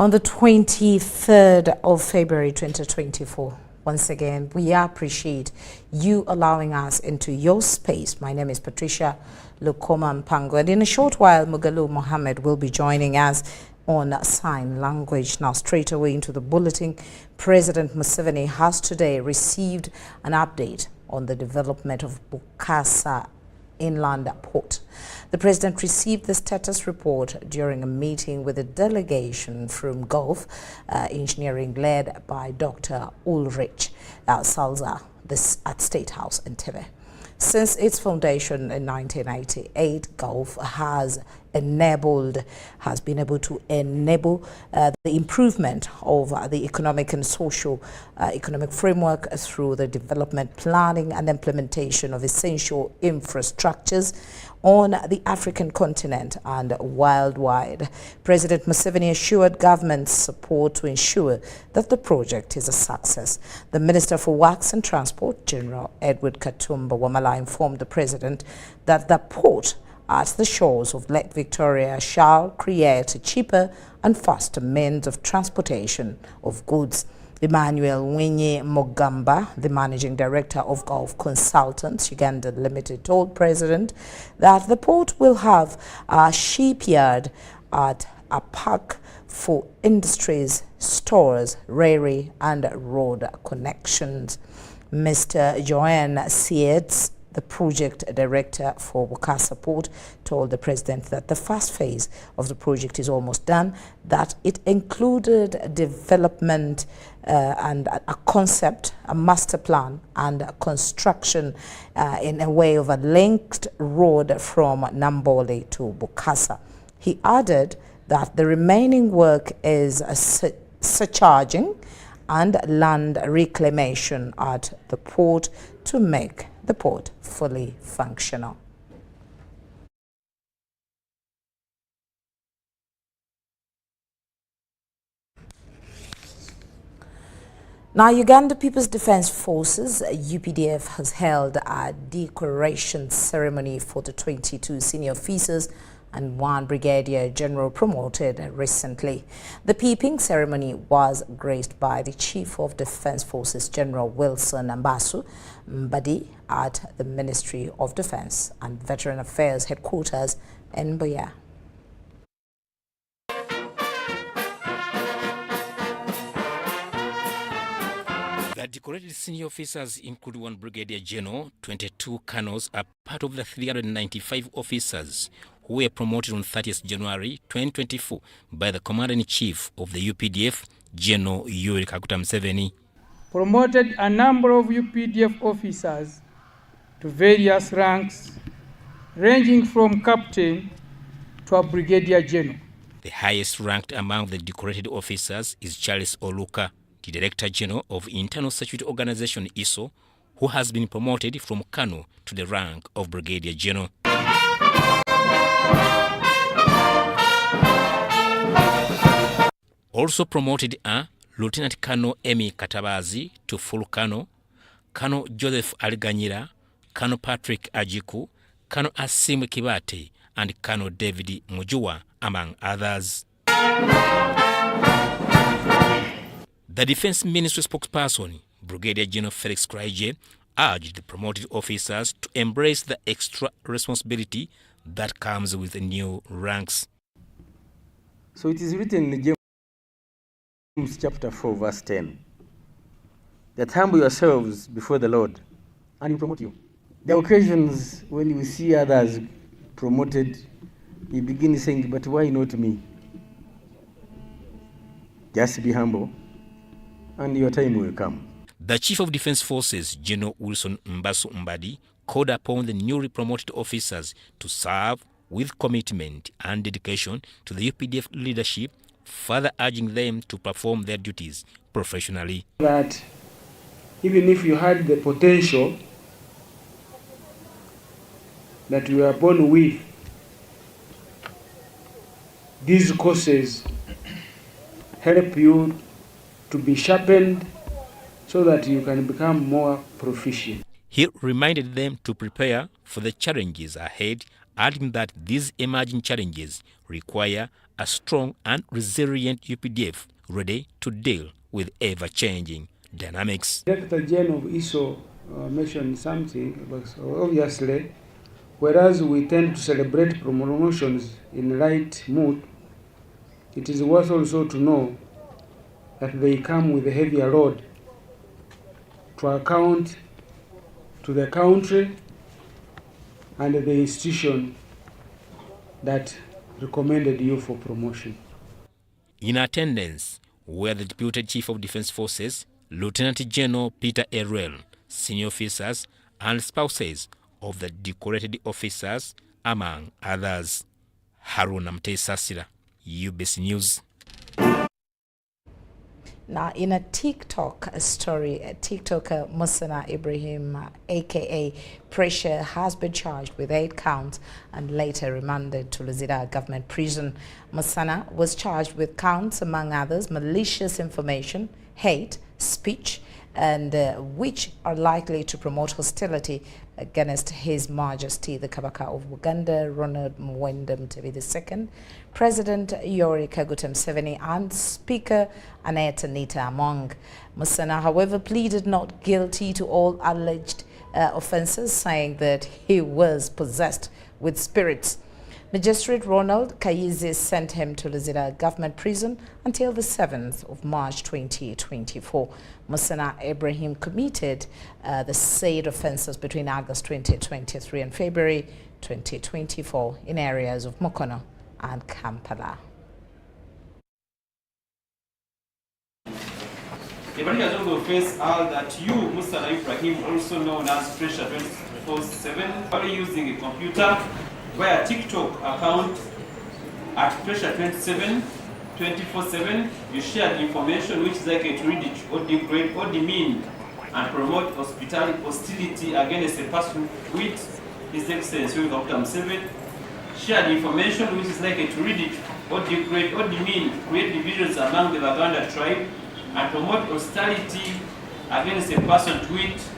On the 23rd of February 2024, once again, we appreciate you allowing us into your space. My name is Patricia Lukoma Mpango, and in a short while, Mugalu Mohammed will be joining us on sign language. Now, straight away into the bulletin, President Museveni has today received an update on the development of Bukasa Inland Port. The president received the status report during a meeting with a delegation from Gulf Engineering led by Dr. Ulrich Salza at State House in Entebbe. Since its foundation in 1998, Gulf has been able to enable the improvement of the economic and social economic framework through the development, planning and implementation of essential infrastructures on the African continent and worldwide. President Museveni assured government's support to ensure that the project is a success. The Minister for Works and Transport, General Edward Katumba Wamala, informed the president that the port at the shores of Lake Victoria shall create a cheaper and faster means of transportation of goods. Emmanuel Winnie Mogamba, the managing director of Gulf Consultants Uganda Limited, told President that the port will have a shipyard at a park for industries, stores, railway and road connections. Mr. Joanne Sietz, the project director for Bukasa Port, told the president that the first phase of the project is almost done, that it included development and a concept, a master plan and a construction in a way of a linked road from Nambole to Bukasa. He added that the remaining work is surcharging and land reclamation at the port to make the port fully functional. Now, Uganda People's Defense Forces, UPDF, has held a decoration ceremony for the 22 senior officers and one brigadier general promoted recently. The peeping ceremony was graced by the Chief of Defense Forces, General Wilson Ambasu Mbadi, at the Ministry of Defense and Veteran Affairs headquarters in Buea. The decorated senior officers include one brigadier general, 22 colonels, are part of the 395 officers who were promoted on 30th January 2024 by the Commander-in-Chief of the UPDF, General Yoweri Kaguta Museveni. Promoted a number of UPDF officers to various ranks, ranging from captain to a brigadier general. The highest ranked among the decorated officers is Charles Oluka, the Director General of Internal Security Organization ISO, who has been promoted from colonel to the rank of brigadier general. Also promoted are Lieutenant Colonel Emi Katabazi to full colonel, Colonel Joseph Aliganyira, Colonel Patrick Ajiku, Colonel Asim Kibate, and Colonel David Mujua, among others. The Defense Ministry spokesperson, Brigadier General Felix Kraije, urged the promoted officers to embrace the extra responsibility that comes with the new ranks. So it is written in James chapter 4 verse 10 that humble yourselves before the Lord and he will promote you. There are occasions when you see others promoted, you begin saying, but why not me? Just be humble and your time will come. The Chief of Defense Forces, General Wilson Mbasu Mbadi, called upon the newly promoted officers to serve with commitment and dedication to the UPDF leadership, further urging them to perform their duties professionally. That even if you had the potential that you were born with, these courses help you to be sharpened so that you can become more proficient. He reminded them to prepare for the challenges ahead, adding that these emerging challenges require a strong and resilient UPDF ready to deal with ever-changing dynamics. Director General of ISO mentioned something, because obviously, whereas we tend to celebrate promotions in the right mood, it is worth also to know that they come with a heavier load to account to the country and the institution that recommended you for promotion. In attendance were the Deputy Chief of Defence Forces, Lieutenant General Peter Errell, senior officers and spouses of the decorated officers, among others. Haruna Mtesasira, UBC News. Now, in a TikTok story, TikToker Musana Ibrahim, aka Pressure, has been charged with 8 counts and later remanded to Luzira government prison. Musana was charged with counts, among others, malicious information, hate, speech, and which are likely to promote hostility against His Majesty the Kabaka of Uganda, Ronald Muwenda Mutebi II, President Yoweri Kaguta Museveni, and Speaker Annette Anita Among. Musana, however, pleaded not guilty to all alleged offences, saying that he was possessed with spirits. Magistrate Ronald Kayizi sent him to Luzira government prison until the 7th of March 2024. Musana Ibrahim committed the said offences between August 2023 and February 2024 in areas of Mukono and Kampala. The body has also offense are that you, Musana Ibrahim, also known as Pressure 24/7, are using a computer via TikTok account at Pressure 24/7, you shared information which is likely to reach or degrade or demean and promote hostility against a person with His Excellency Dr. Museveni. Shared information which is likely to reach or degrade or demean, create divisions among the Baganda tribe, and promote hostility against a person with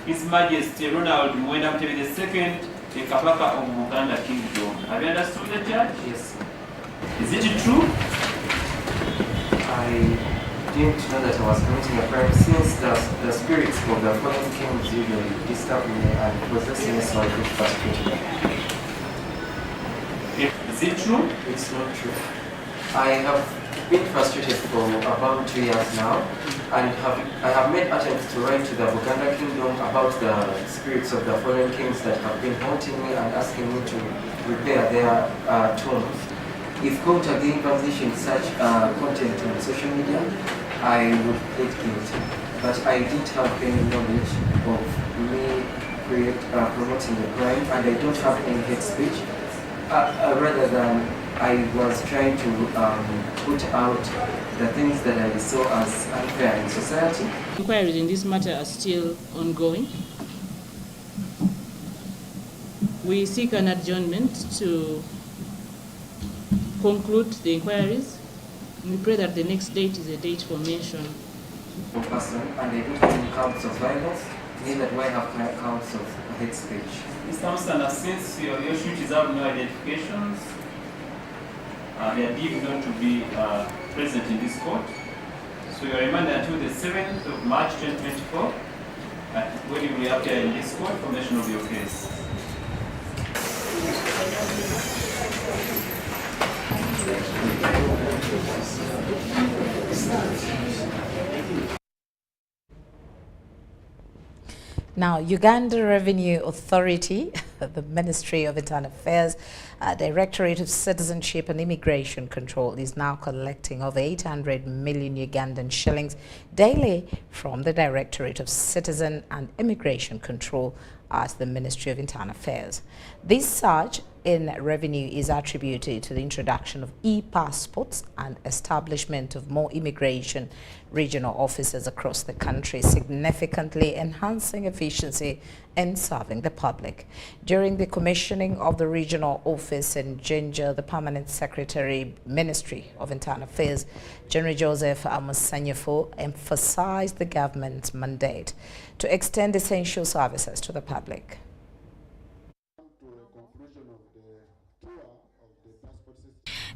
His Majesty Ronald Muwenda Mutebi II, the Kabaka of Uganda Kingdom. Have you understood the judge? Yes. Is it true? I didn't know that I was committing a crime since the spirits of the fallen kings usually disturb me and possess me, so I get frustrated. Is it true? It's not true. I have been frustrated for about 2 years now, and I have made attempts to write to the Uganda Kingdom about the spirits of the fallen kings that have been haunting me and asking me to repair their tombs. If court again publishing such content on social media, I would plead guilty. But I didn't have any knowledge of me promoting the crime, and I don't have any hate speech. Rather than I was trying to put out the things that I saw as unfair in society. Inquiries in this matter are still ongoing. We seek an adjournment to conclude the inquiries. We pray that the next date is a date for mention. Person, and I don't have any counts of violence, neither do I have counts of hate speech. Mr. Musana, since your shooters have no identifications, they are deemed not to be present in this court. So you are remanded until the 7th of March 2024, when you will appear in this court for mention of your case. Now, Uganda Revenue Authority, the Ministry of Internal Affairs, Directorate of Citizenship and Immigration Control is now collecting over 800 million Ugandan shillings daily from the Directorate of Citizen and Immigration Control at the Ministry of Internal Affairs. This surge in revenue is attributed to the introduction of e-passports and establishment of more immigration regional offices across the country, significantly enhancing efficiency in serving the public. During the commissioning of the regional office in Jinja, the Permanent Secretary, Ministry of Internal Affairs, General Joseph Amusanyefo, emphasized the government's mandate to extend essential services to the public.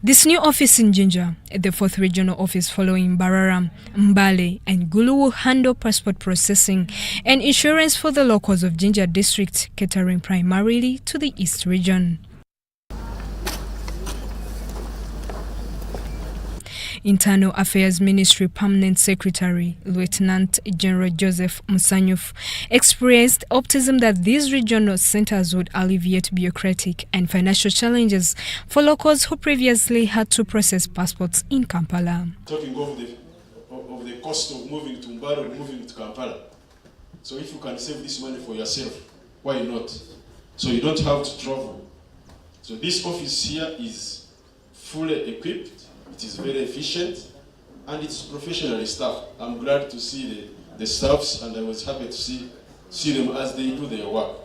This new office in Jinja, the 4th regional office following Bararam, Mbale and Gulu, will handle passport processing and insurance for the locals of Jinja district, catering primarily to the East region. Internal Affairs Ministry Permanent Secretary Lieutenant General Joseph Musanyuf expressed optimism that these regional centers would alleviate bureaucratic and financial challenges for locals who previously had to process passports in Kampala. Talking of the cost of moving to Mbale or moving to Kampala. So if you can save this money for yourself, why not? So you don't have to travel. So this office here is fully equipped. It is very efficient and it's professionally staffed. I'm glad to see the staffs, and I was happy to see them as they do their work.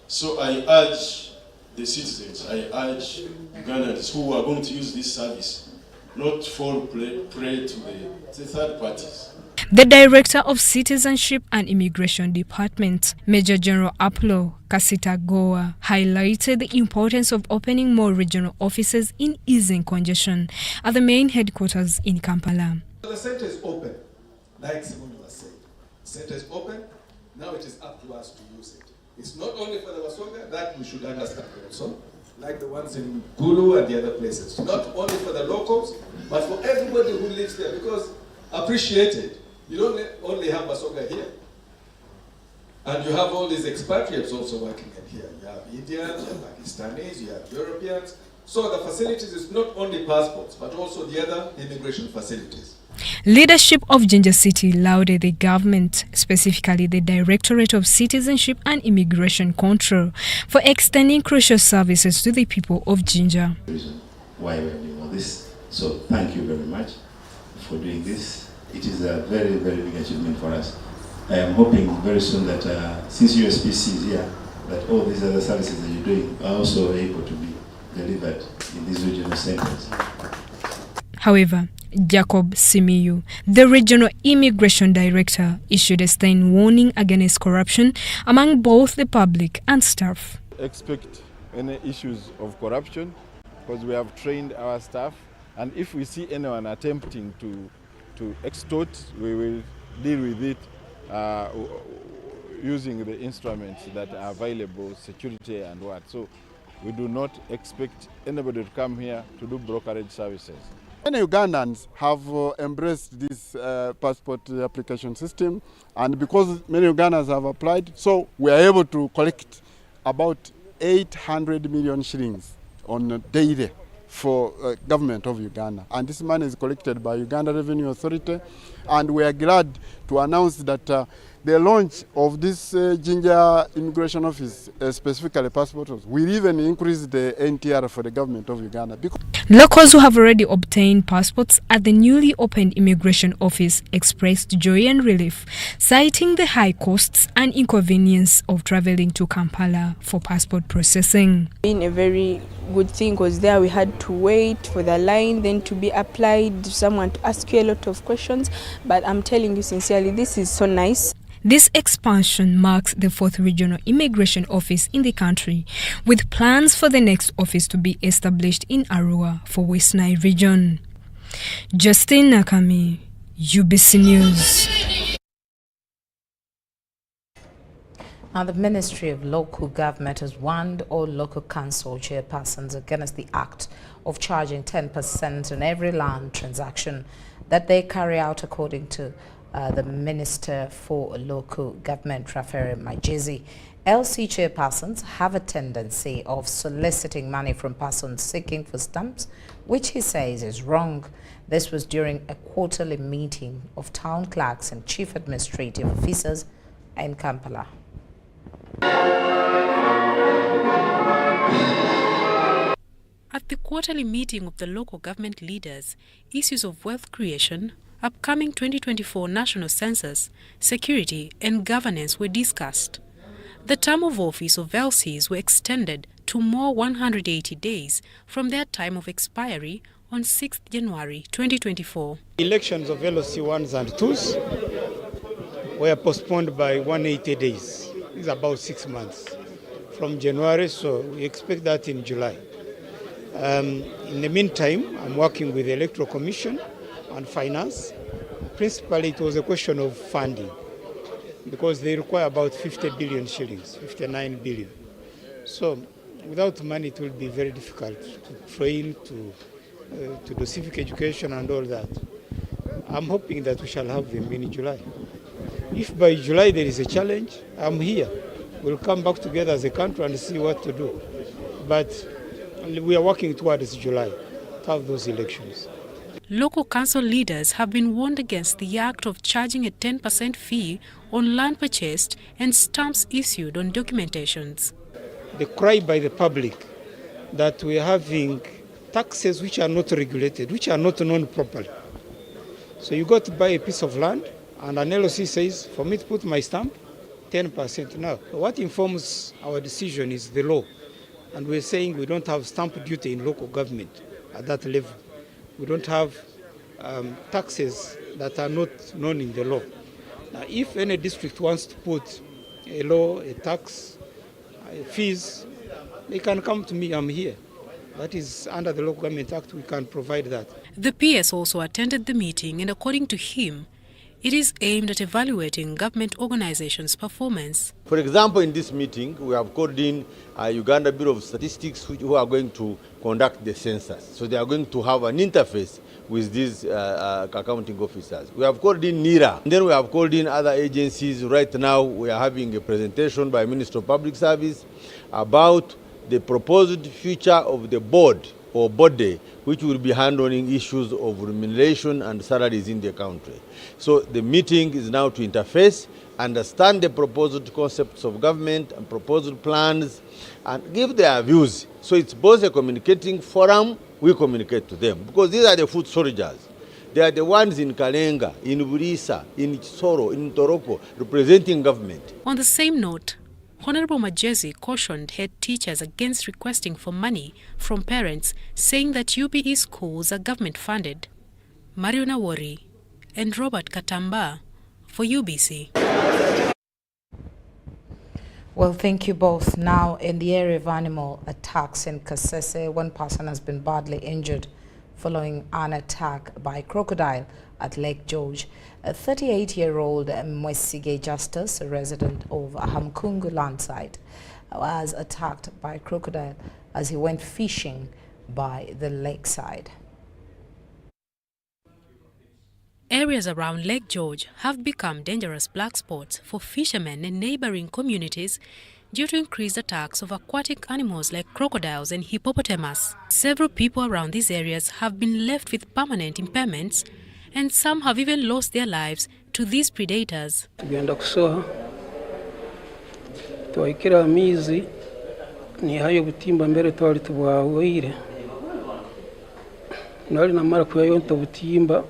So I urge the citizens, I urge Ugandans who are going to use this service not fall prey to the third parties. The Director of Citizenship and Immigration Department, Major General Aplo Kasita Goa, highlighted the importance of opening more regional offices in easing congestion at the main headquarters in Kampala. The center is open, like Simon was saying. The center is open, now it is up to us to use it. It's not only for the Masaka, that we should understand also, like the ones in Gulu and the other places. Not only for the locals, but for everybody who lives there, because appreciated. You don't only have Masaka here, and you have all these expatriates also working in here. You have Indians, you have Pakistanis, you have Europeans. So the facilities is not only passports, but also the other immigration facilities. Leadership of Jinja City lauded the government, specifically the Directorate of Citizenship and Immigration Control, for extending crucial services to the people of Jinja. Reason why we're doing all this. So thank you very much for doing this. It is a very, very big achievement for us. I am hoping very soon that since USPC is here, that all these other services that you're doing are also able to be delivered in these regional centers. However, Jacob Simiyu, the Regional Immigration Director, issued a stern warning against corruption among both the public and staff. Expect any issues of corruption because we have trained our staff, and if we see anyone attempting to extort, we will deal with it using the instruments that are available, security and what. So we do not expect anybody to come here to do brokerage services. Many Ugandans have embraced this passport application system, and because many Ugandans have applied, so we are able to collect about 800 million shillings on a daily for government of Uganda, and this money is collected by Uganda Revenue Authority, and we are glad to announce that the launch of this Jinja Immigration Office, specifically passport office, will even increase the NTR for the government of Uganda. Locals who have already obtained passports at the newly opened immigration office expressed joy and relief, citing the high costs and inconvenience of traveling to Kampala for passport processing. Been a very good thing because there we had to wait for the line, then to be applied, someone to ask you a lot of questions. But I'm telling you sincerely, this is so nice. This expansion marks the 4th regional immigration office in the country, with plans for the next office to be established in Arua for West Nile region. Justine Nakami, UBC News. Now, the Ministry of Local Government has warned all local council chairpersons against the act of charging 10% on every land transaction that they carry out, according to the Minister for Local Government, Raffaele Majezi. LC chairpersons have a tendency of soliciting money from persons seeking for stamps, which he says is wrong. This was during a quarterly meeting of town clerks and chief administrative officers in Kampala. At the quarterly meeting of the local government leaders, issues of wealth creation, upcoming 2024 national census, security and governance were discussed. The term of office of LCs were extended to more 180 days from their time of expiry on 6th January 2024. Elections of LOC 1s and 2s were postponed by 180 days. It's about 6 months from January, so we expect that in July. In the meantime, I'm working with the Electoral Commission and Finance. Principally, it was a question of funding because they require about 50 billion shillings, 59 billion. So without money, it will be very difficult to train, to do civic education and all that. I'm hoping that we shall have them in July. If by July there is a challenge, I'm here. We'll come back together as a country and see what to do. But we are working towards July to have those elections. Local council leaders have been warned against the act of charging a 10% fee on land purchased and stamps issued on documentations. The cry by the public that we are having taxes which are not regulated, which are not known properly. So you got to buy a piece of land and an LOC says, for me to put my stamp, 10%. Now, what informs our decision is the law. And we're saying we don't have stamp duty in local government at that level. We don't have taxes that are not known in the law. Now, if any district wants to put a law, a tax, fees, they can come to me, I'm here. That is under the Local Government Act, we can provide that. The PS also attended the meeting, and according to him, it is aimed at evaluating government organizations' performance. For example, in this meeting, we have called in Uganda Bureau of Statistics, who are going to conduct the census. So they are going to have an interface with these accounting officers. We have called in NIRA. And then we have called in other agencies. Right now, we are having a presentation by Minister of Public Service about the proposed future of the board or body which will be handling issues of remuneration and salaries in the country. So the meeting is now to interface, understand the proposed concepts of government and proposed plans and give their views. So it's both a communicating forum, we communicate to them because these are the food soldiers. They are the ones in Kalenga, in Burisa, in Chisoro, in Toroko, representing government. On the same note, Honorable Majezi cautioned head teachers against requesting for money from parents, saying that UPE schools are government-funded. Mario Nawori and Robert Katamba for UBC. Well, thank you both. Now, in the area of animal attacks in Kasese, one person has been badly injured following an attack by crocodile at Lake George. A 38-year-old Mwesige Justice, a resident of Hamkungu landside, was attacked by a crocodile as he went fishing by the lakeside. Areas around Lake George have become dangerous black spots for fishermen and neighboring communities due to increased attacks of aquatic animals like crocodiles and hippopotamus. Several people around these areas have been left with permanent impairments, and some have even lost their lives to these predators. Tugenda kusoha twahikira amizi ni hayo butimba mbere twali tubwahwire nali namara kuyayonta butimba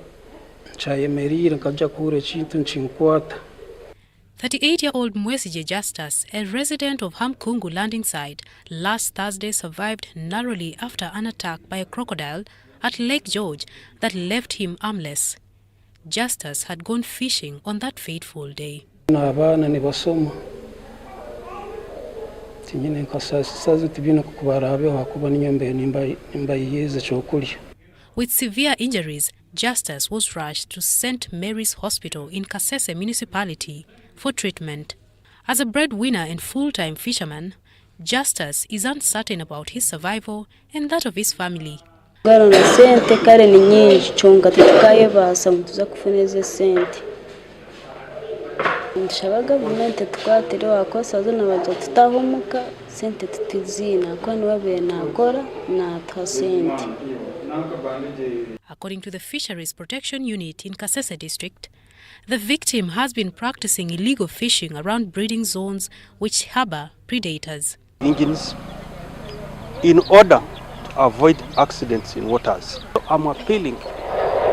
chayemerire nkaja kuhure chintu nchinkwata. 38-year-old Mwesige Justus, a resident of Hamkungu landing site, last Thursday survived narrowly after an attack by a crocodile at Lake George that left him armless. Justus had gone fishing on that fateful day. Abana ni basoma tinyine nkasaza tibino kubarabe hakuba ninyombe nimba yeze chokulya. With severe injuries, Justus was rushed to St. Mary's Hospital in Kasese municipality for treatment. As a breadwinner and full-time fisherman, Justus is uncertain about his survival and that of his family. Sente kare ni nyinshi chonga tukaye basa mutuza kufuneze sente. Ndashaba government twatire wakosa zona baje tutahumuka sente tutizina kwani wabe nakora na tasente. According to the Fisheries Protection Unit in Kasese district, the victim has been practicing illegal fishing around breeding zones which harbor predators. Engines in order to avoid accidents in waters. I'm appealing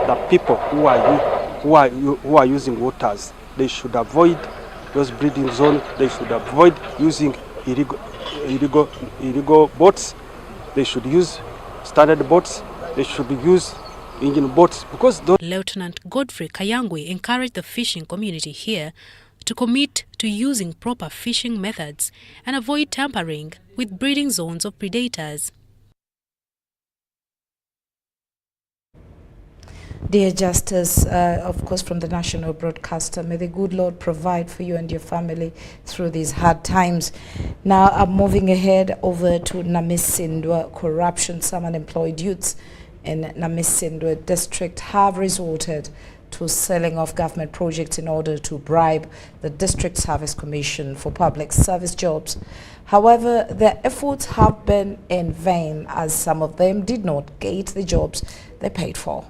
that people who are using waters, they should avoid those breeding zones. They should avoid using illegal boats. They should use standard boats. They should use engine boats because those. Lieutenant Godfrey Kayangwe encouraged the fishing community here to commit to using proper fishing methods and avoid tampering with breeding zones of predators. Dear Justice, of course, from the national broadcaster, may the good Lord provide for you and your family through these hard times. Now I'm moving ahead over to Namiro Corruption. Some unemployed youths in Namiro district have resorted to selling off government projects in order to bribe the District Service Commission for public service jobs. However, their efforts have been in vain, as some of them did not get the jobs they paid for.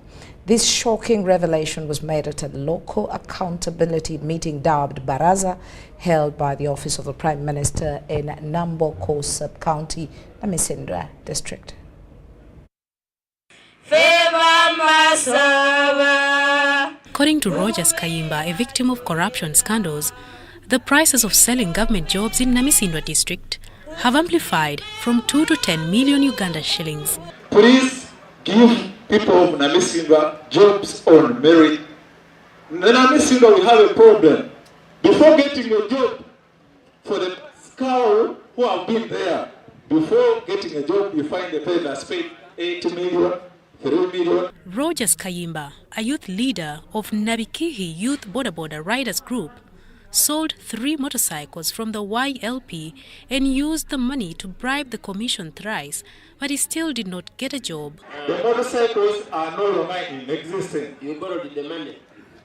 This shocking revelation was made at a local accountability meeting dubbed Baraza, held by the Office of the Prime Minister in Namiro Sub-County, Namiro District. According to Rogers Kayimba, a victim of corruption scandals, the prices of selling government jobs in Namiro District have amplified from 2 to 10 million Uganda shillings. Please give people of Namiro jobs on merit. In Namiro we have a problem. Before getting a job, for the scowl who have been there, before getting a job, you find a person has paid 8 million, 3 million. Rogers Kayimba, a youth leader of Nabikihi Youth Boda Riders Group, sold 3 motorcycles from the YLP and used the money to bribe the commission thrice, but he still did not get a job. The motorcycles are no longer in existence. You borrowed the money.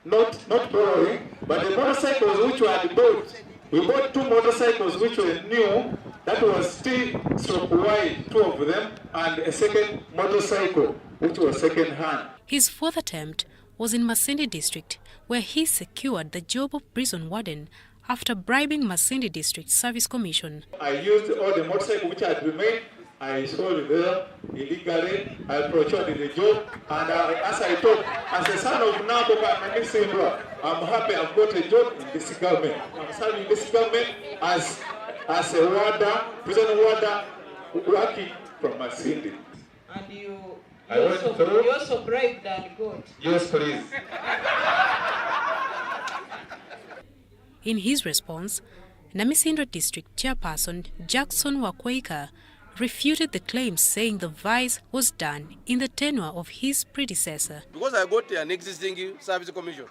Not borrowing, but the motorcycles which were bought, we bought 2 motorcycles which were new, that was still stroke wide, 2 of them, and a second motorcycle which was second hand. His fourth attempt was in Masindi District, where he secured the job of prison warden after bribing Masindi District Service Commission. I used all the motorcycles which had remained. I sold them illegally. I procured the job, and as I talk, as a son of Namiro, I'm happy I've got a job in this government. I'm serving this government as a warder, prison warder, working from Masindi. And you also bribed and got. Yes, please. In his response, Namiro District Chairperson Jackson Wakweika refuted the claims, saying the vice was done in the tenure of his predecessor. Because I got an existing service commission,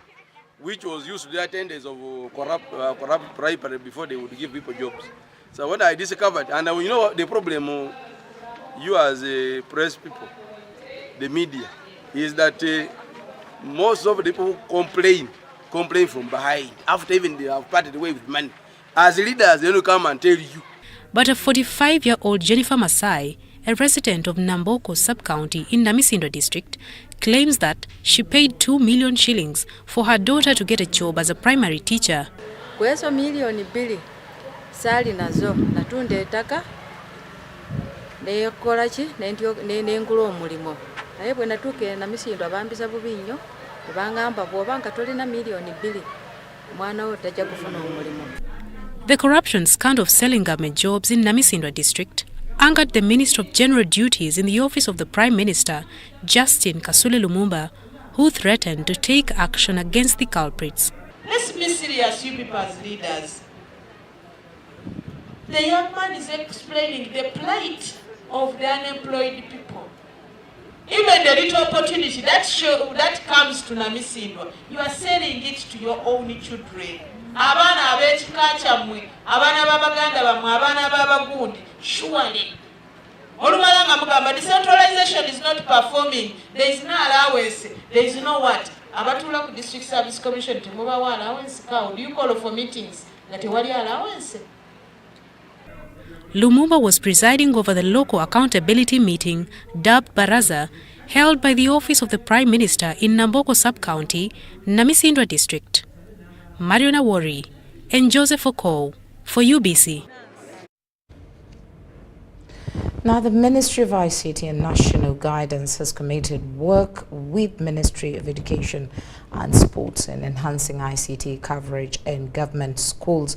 which was used to the attendance of corrupt bribery before they would give people jobs. So when I discovered, and you know the problem, you as a press people, the media, is that most of the people who complain from behind, after even they have parted away with money. As leaders, they will come and tell you. But a 45-year-old Jennifer Masai, a resident of Namiro Sub-County in Namiro District, claims that she paid 2 million shillings for her daughter to get a job as a primary teacher. Kwezo milioni 2 sali nazo natunda ettaka nekola ki nengula omulimo naye bwe natuuka Namiro abambisa bubi nnyo bangamba bw'oba nga tolina milioni 2 mwana wo tajja kufuna omulimo. The corruption scandal of selling government jobs in Namiro District angered the Minister of General Duties in the Office of the Prime Minister, Justin Kasule Lumumba, who threatened to take action against the culprits. Let's be serious, you people as leaders. The young man is explaining the plight of the unemployed people. Even the little opportunity that comes to Namiro, you are selling it to your own children. Abana ab'ekika kyammwe, abaana b'Abaganda bammwe, abaana b'Abagundi, surely. Olumala nga mugamba decentralization is not performing, there is no allowance, there is no what. Abatuula ku District Service Commission temubawa allowance kawo. Do you call for meetings nga tewali allowance? Lumumba was presiding over the local accountability meeting dubbed Baraza, held by the Office of the Prime Minister in Namiro Sub-County, Namiro District. Mariona Wari and Joseph Okow for UBC. Now, the Ministry of ICT and National Guidance has committed work with Ministry of Education and Sports in enhancing ICT coverage in government schools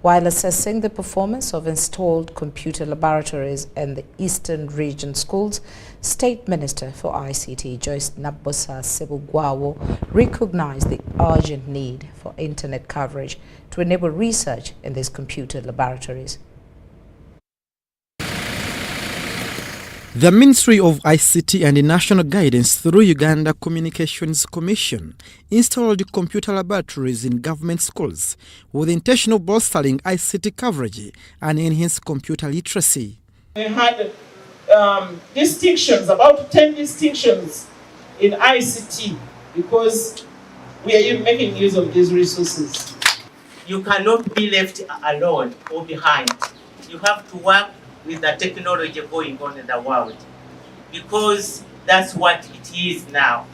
while assessing the performance of installed computer laboratories in the Eastern Region schools. State Minister for ICT Joyce Nabosa Sebugwawo recognized the urgent need for internet coverage to enable research in these computer laboratories. The Ministry of ICT and National Guidance through Uganda Communications Commission installed computer laboratories in government schools with the intention of bolstering ICT coverage and enhance computer literacy. We had distinctions, about 10 distinctions in ICT because we are making use of these resources. You cannot be left alone or behind. You have to work with the technology going on in the world, because that's what it is now.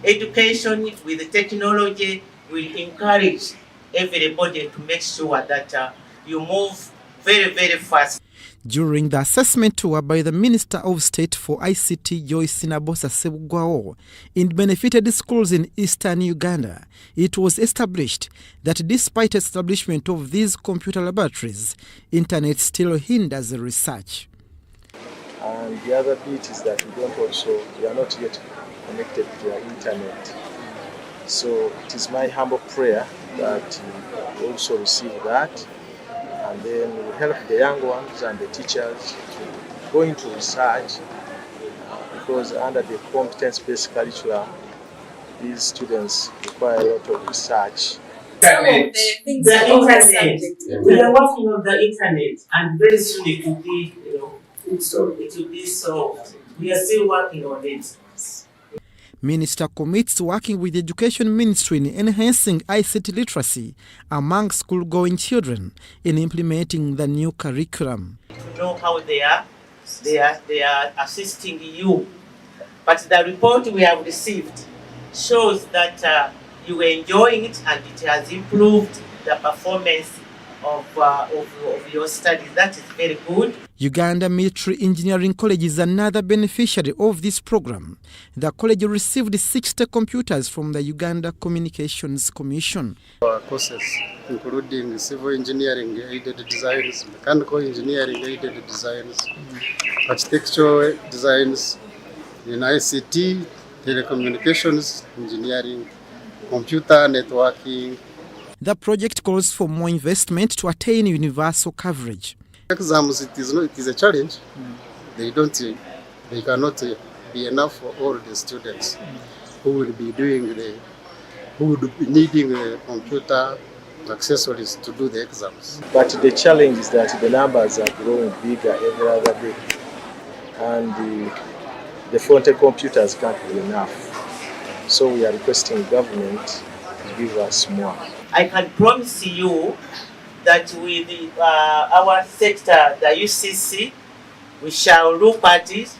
Education with the technology will encourage everybody to make sure that you move very, very fast. During the assessment tour by the Minister of State for ICT, Joyce Nabosa Sebugwao, in benefited schools in eastern Uganda, it was established that despite establishment of these computer laboratories, internet still hinders the research. And the other bit is that we are not yet connected to the internet. So it is my humble prayer that you also receive that. And then we help the young ones and the teachers to go into research, because under the competence-based curriculum, these students require a lot of research. The internet. We are working on the internet, and very soon it will be, it will be solved. We are still working on it. Minister commits to working with the Education Ministry in enhancing ICT literacy among school-going children in implementing the new curriculum. To know how they are assisting you. But the report we have received shows that you are enjoying it, and it has improved the performance of your studies. That is very good. Uganda Military Engineering College is another beneficiary of this program. The college received 60 computers from the Uganda Communications Commission. Our courses, including civil engineering aided designs, mechanical engineering aided designs, architectural designs, in ICT, telecommunications engineering, computer networking. The project calls for more investment to attain universal coverage. Exams, it is a challenge. They cannot be enough for all the students who will be needing computer accessories to do the exams. But the challenge is that the numbers are growing bigger every other day, and the front-end computers can't be enough. So we are requesting government to give us more. I can promise you that with our sector, the UCC, we shall look at it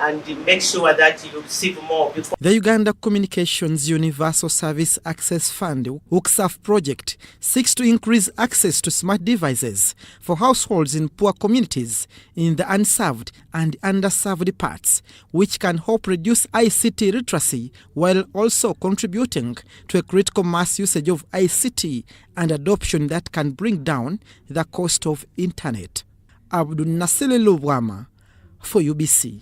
and make sure that you receive more. The Uganda Communications Universal Service Access Fund UCSAF project seeks to increase access to smart devices for households in poor communities in the unserved and underserved parts, which can help reduce ICT literacy while also contributing to a critical mass usage of ICT and adoption that can bring down the cost of internet. Abdul Nasile Lubwama for UBC.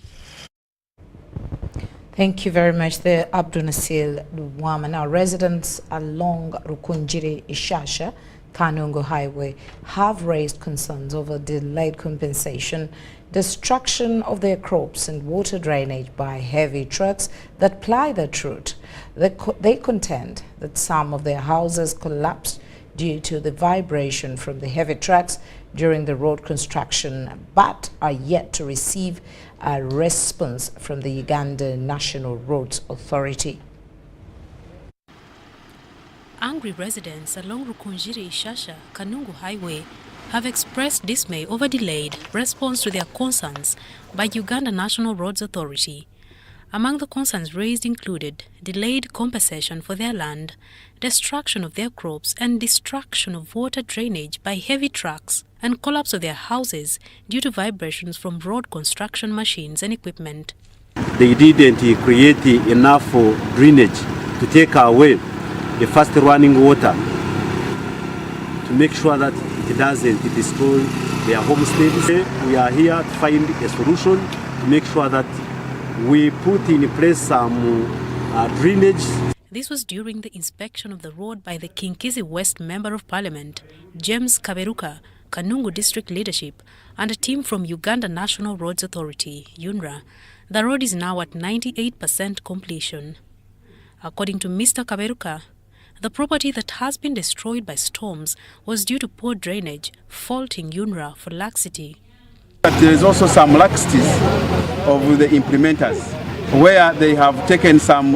Thank you very much, the Abdul Nasir Luwama. Now, residents along Rukunjiri Ishasha Kanungo Highway have raised concerns over delayed compensation, destruction of their crops and water drainage by heavy trucks that ply that route. They contend that some of their houses collapsed due to the vibration from the heavy trucks during the road construction, but are yet to receive a response from the Uganda National Roads Authority. Angry residents along Rukunjiri Ishasha Kanungu Highway have expressed dismay over delayed response to their concerns by Uganda National Roads Authority. Among the concerns raised included delayed compensation for their land, destruction of their crops and destruction of water drainage by heavy trucks, and collapse of their houses due to vibrations from road construction machines and equipment. They didn't create enough drainage to take away the fast running water, to make sure that it doesn't destroy their homesteads. We are here to find a solution to make sure that we put in place some drainage. This was during the inspection of the road by the Kinkizi West Member of Parliament, James Kaberuka, Kanungu District leadership, and a team from Uganda National Roads Authority, UNRA, the road is now at 98% completion. According to Mr. Kaberuka, the property that has been destroyed by storms was due to poor drainage, faulting UNRA for laxity. But there is also some laxities of the implementers, where they have taken some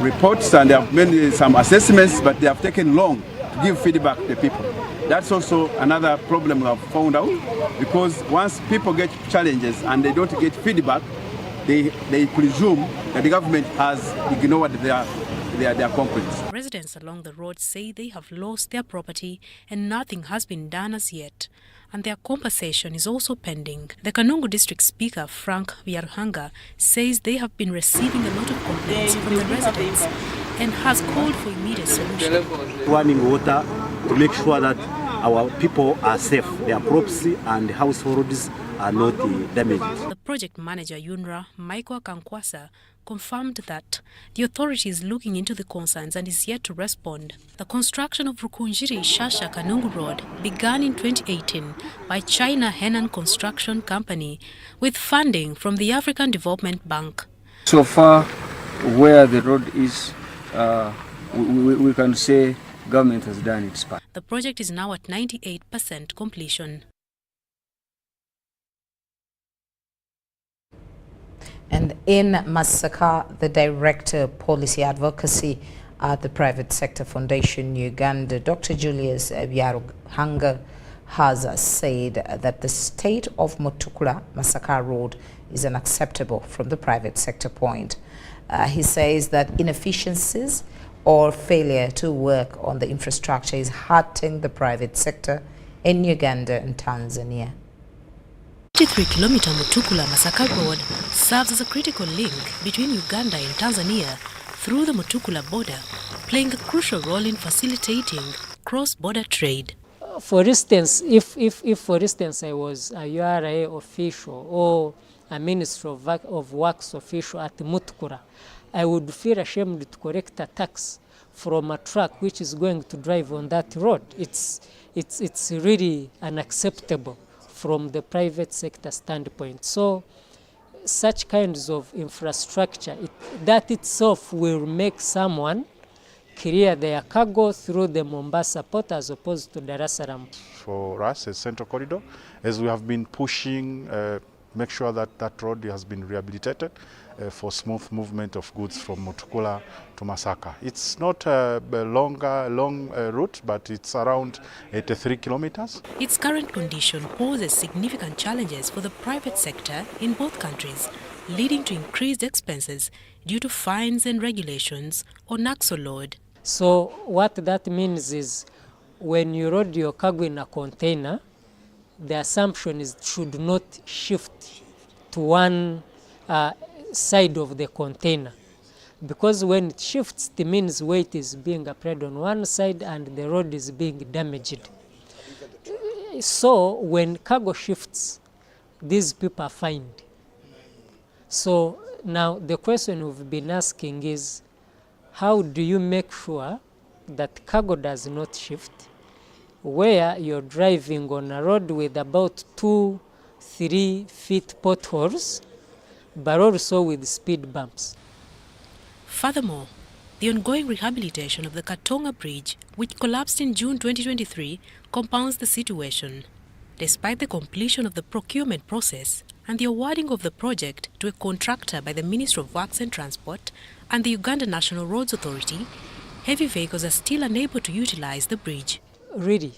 reports and they have made some assessments, but they have taken long to give feedback to the people. That's also another problem we have found out, because once people get challenges and they don't get feedback, they presume that the government has ignored their complaints. Residents along the road say they have lost their property and nothing has been done as yet, and their compensation is also pending. The Kanungu District Speaker, Frank Vyaruhanga, says they have been receiving a lot of complaints from the residents and has called for immediate solution. Running water to make sure that our people are safe, their property and households are not damaged. The project manager, UNRA, Michael Kankwasa, confirmed that the authority is looking into the concerns and is yet to respond. The construction of Rukunjiri Shasha Kanungu Road began in 2018 by China Henan Construction Company with funding from the African Development Bank. So far, where the road is, we can say government has done its part. The project is now at 98% completion. And in Masaka, the Director of Policy Advocacy at the Private Sector Foundation Uganda, Dr. Julius Vyaruhanga, has said that the state of Mutukula Masaka Road is unacceptable from the private sector point. He says that inefficiencies or failure to work on the infrastructure is hurting the private sector in Uganda and Tanzania. 53-kilometer Mutukula Masaka Road serves as a critical link between Uganda and Tanzania through the Mutukula border, playing a crucial role in facilitating cross-border trade. For instance, if for instance I was a URA official or a Ministry of Works official at Mutukula, I would feel ashamed to collect a tax from a truck which is going to drive on that road. It's really unacceptable from the private sector standpoint. So such kinds of infrastructure, that itself will make someone clear their cargo through the Mombasa port as opposed to Dar es Salaam. For us, a central corridor, as we have been pushing, make sure that that road has been rehabilitated for smooth movement of goods from Mutukula to Masaka. It's not a long route, but it's around 83 kilometers. Its current condition poses significant challenges for the private sector in both countries, leading to increased expenses due to fines and regulations on axle load. So what that means is when you load your cargo in a container, the assumption is it should not shift to one side of the container, because when it shifts, it means weight is being applied on one side and the road is being damaged. So when cargo shifts, these people are fined. So now the question we've been asking is, how do you make sure that cargo does not shift where you're driving on a road with about 2-3 feet potholes, but also with speed bumps? Furthermore, the ongoing rehabilitation of the Katonga Bridge, which collapsed in June 2023, compounds the situation. Despite the completion of the procurement process and the awarding of the project to a contractor by the Ministry of Works and Transport and the Uganda National Roads Authority, heavy vehicles are still unable to utilize the bridge. Really,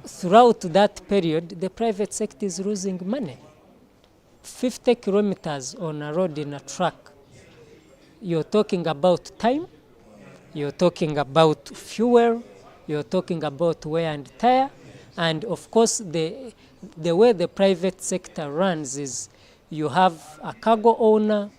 throughout that period, the private sector is losing money. 50 kilometers on a road in a truck, you're talking about time, you're talking about fuel, you're talking about wear and tear, and of course the way the private sector runs is you have a cargo owner,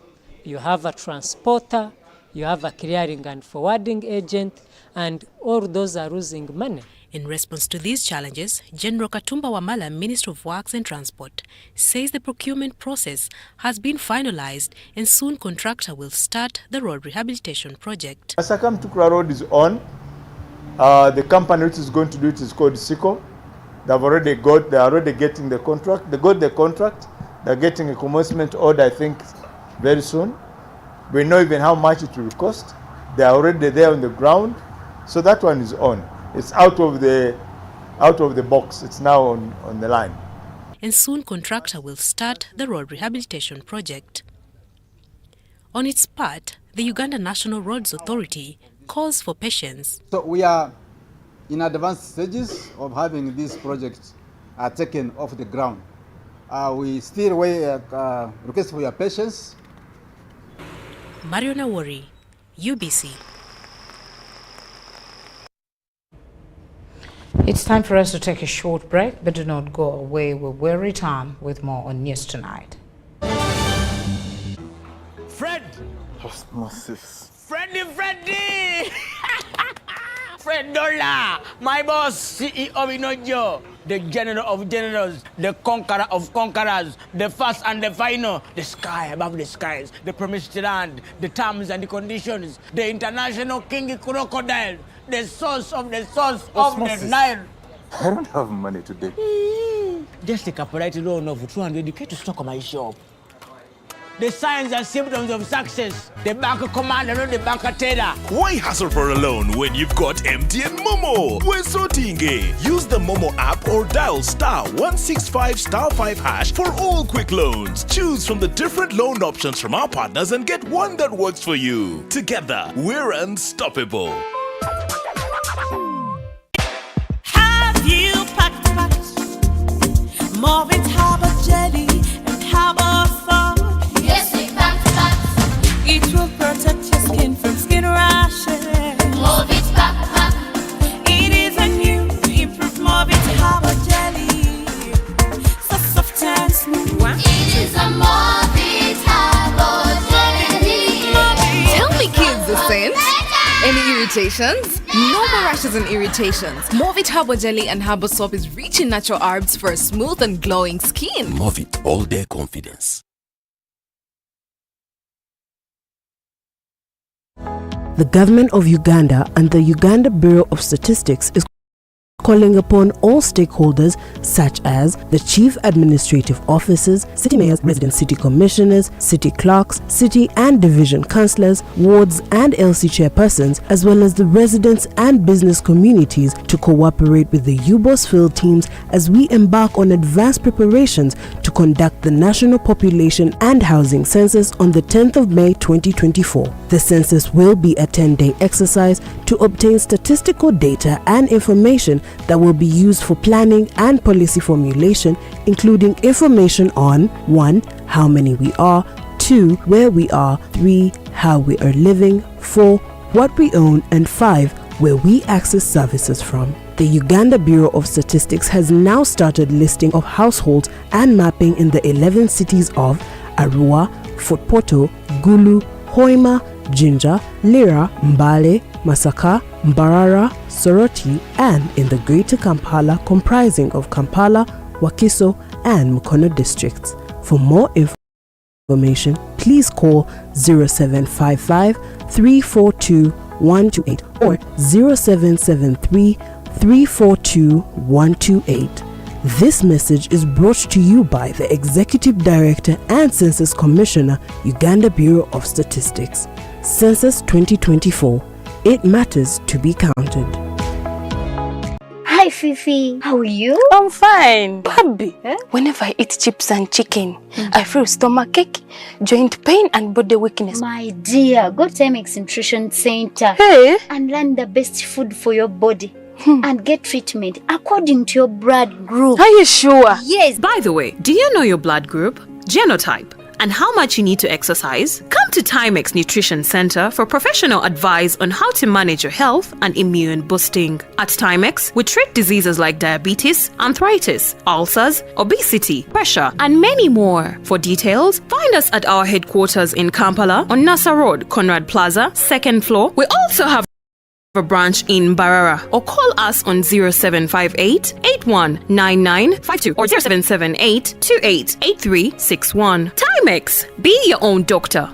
you have a transporter, you have a clearing and forwarding agent, and all those are losing money. In response to these challenges, General Katumba Wamala, Minister of Works and Transport, says the procurement process has been finalized and soon contractor will start the road rehabilitation project. Masaka Mutukula Road is on, The company which is going to do it is called Sico. They are already getting the contract. They got the contract. They're getting a commencement order, I think, very soon. We know even how much it will cost. They are already there on the ground. So that one is on. It's out of the box. It's now on the line. And soon contractor will start the road rehabilitation project. On its part, the Uganda National Roads Authority calls for patience. So we are in advanced stages of having these projects taken off the ground. We still request for your patience. Mariona Wari, UBC. It's time for us to take a short break, but do not go away. We will return with more on News Tonight. Fred! Osmosis. Freddy! Fred Dollar, my boss, CEO Inojo, the general of generals, the conqueror of conquerors, the first and the final, the sky above the skies, the promised land, the terms and the conditions, the international king crocodile, the source of the Nile. I don't have money today. Just take a polite loan of 200k to stock on my shop. The signs and symptoms of success. The bank commander, not the bank teller. Why hassle for a loan when you've got MTN Momo? We're sorting it. Use the Momo app or dial *165*5# for all quick loans. Choose from the different loan options from our partners and get one that works for you. Together, we're unstoppable. Have you packed more with Harbour jelly and Harbour foam? Yes, we packed. It will protect your skin from skin rashes. Movit pack. It is a new improved Movit Harbour jelly. So soft and smooth. It is a Movit Harbour jelly. Tell me, kids, the scent. Any irritations? No more rashes and irritations. Movit Harbour Jelly and Harbour Soap is rich in natural herbs for a smooth and glowing skin. Movit all day confidence. The government of Uganda and the Uganda Bureau of Statistics is calling upon all stakeholders such as the chief administrative officers, city mayors, resident city commissioners, city clerks, city and division councillors, wards and LC chairpersons, as well as the residents and business communities to cooperate with the UBOS field teams as we embark on advanced preparations to conduct the National Population and Housing Census on the 10th of May 2024. The census will be a 10-day exercise to obtain statistical data and information that will be used for planning and policy formulation, including information on 1. How many we are, 2. Where we are, 3. How we are living, 4. What we own, and 5. Where we access services from. The Uganda Bureau of Statistics has now started listing of households and mapping in the 11 cities of Arua, Fort Portal, Gulu, Hoima, Jinja, Lira, Mbale, Masaka, Mbarara, Soroti, and in the Greater Kampala comprising of Kampala, Wakiso, and Mukono districts. For more information, please call 0755 342 128 or 0773 342 128. This message is brought to you by the Executive Director and Census Commissioner, Uganda Bureau of Statistics. Census 2024. It matters to be counted. Hi Fifi, how are you? I'm fine. Baby, whenever I eat chips and chicken, I feel stomachache, joint pain and body weakness. My dear, go to Timex Nutrition Center and learn the best food for your body. And get treatment according to your blood group. Are you sure? Yes. By the way, do you know your blood group, genotype, and how much you need to exercise? Come to Timex Nutrition Center for professional advice on how to manage your health and immune boosting. At Timex, we treat diseases like diabetes, arthritis, ulcers, obesity, pressure, and many more. For details, find us at our headquarters in Kampala on Nasa Road, Conrad Plaza, 2nd floor. We also have a branch in Barara, or call us on 0758 819952 or 0778 288361. Timex, be your own doctor.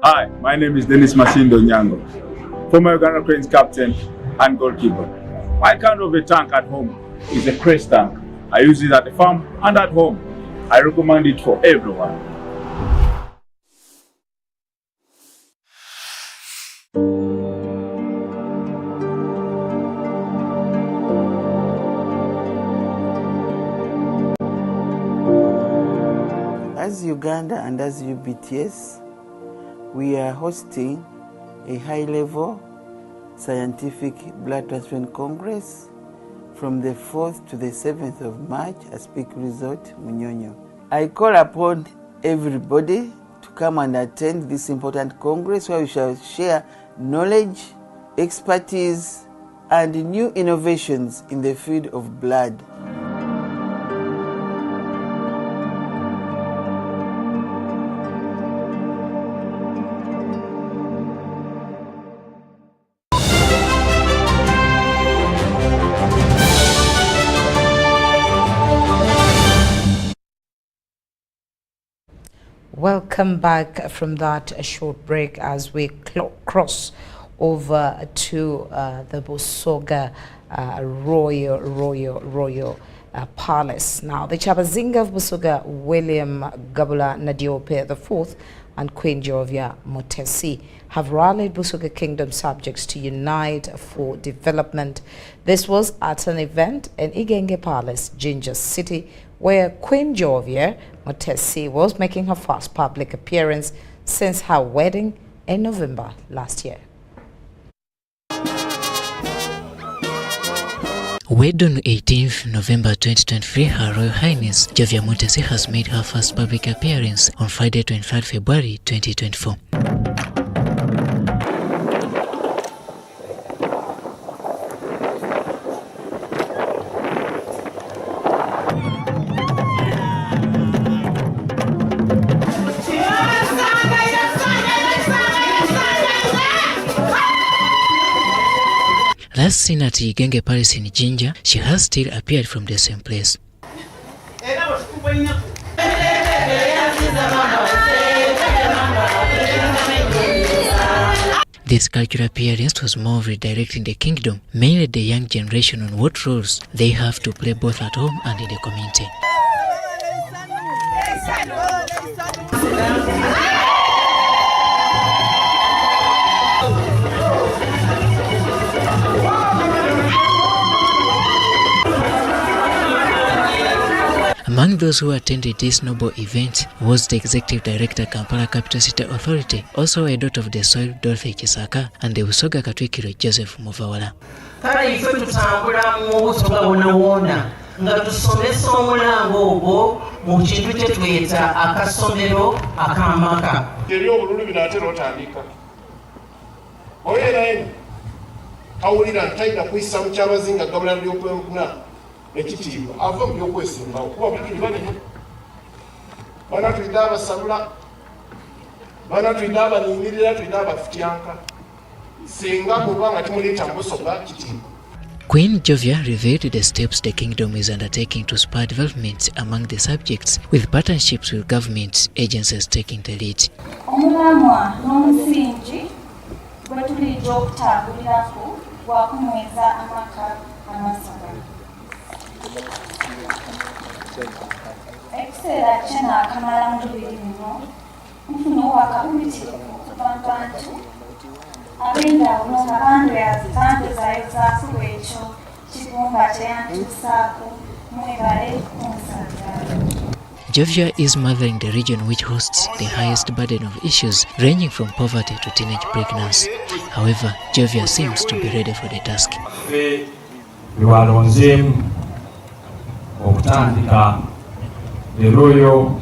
Hi, my name is Dennis Masindo Nyango, former Uganda Cranes captain and goalkeeper. My kind of a tank at home is a Crest tank. I use it at the farm and at home. I recommend it for everyone. As Uganda and as UBTS, we are hosting a high-level scientific blood transplant congress from the 4th to the 7th of March at Peak Resort, Munyonyo. I call upon everybody to come and attend this important congress where we shall share knowledge, expertise, and new innovations in the field of blood. Welcome back from that short break as we cross over to the Busoga Royal Palace. Now, the Chabazinga of Busoga, William Gabula Nadiope IV and Queen Jovia Motesi have rallied Busoga Kingdom subjects to unite for development. This was at an event in Igenge Palace, Ginger City, where Queen Jovia Motesi was making her first public appearance since her wedding in November last year. Wed on 18th November 2023, Her Royal Highness Jovia Motesi has made her first public appearance on Friday 23rd February 2024. Last seen at Igenge Palace in Jinja, she has still appeared from the same place. This cultural appearance was more of redirecting the kingdom, mainly the young generation, on what roles they have to play both at home and in the community. Among those who attended this noble event was the Executive Director, Kampala Capital City Authority, also a daughter of the soil, Dorothy Chisaka, and the Busoga Katwikiro, Joseph Muvawala. nga tusomesa omulango ogwo mu kintu kye tuyita akasomero akamaka. Eri obululu binaatera otandika. Oyo naye awulira ntayina kuyisa mu kyabazinga gabula by'okwemuna ekitiibwa ava mu by'okwesimbawo kuba buli banene. Bana tulina abasalula, bana tulina abanimirira, tulina abafutyanka. Singa muba nga timuleeta Busoga kitiibwa. Queen Jovia revealed the steps the kingdom is undertaking to spur development among the subjects, with partnerships with government agencies taking the lead. Omulamwa n'omusingi gwe tulijja okutambulirako gwakunyweza amaka amasaka. Ekiseera kino akamala mu lubiri luno nfuna obwakabulitirivu okuva mu bantu ab'enjawulo nga bandezayo zaako ekyo kibumba kyeyantuusaako mwebale kunsagala. Jovia is mothering the region which hosts the highest burden of issues ranging from poverty to teenage pregnancy. However, Jovia seems to be ready for the task. Biwalonzeemu okutandika the Royal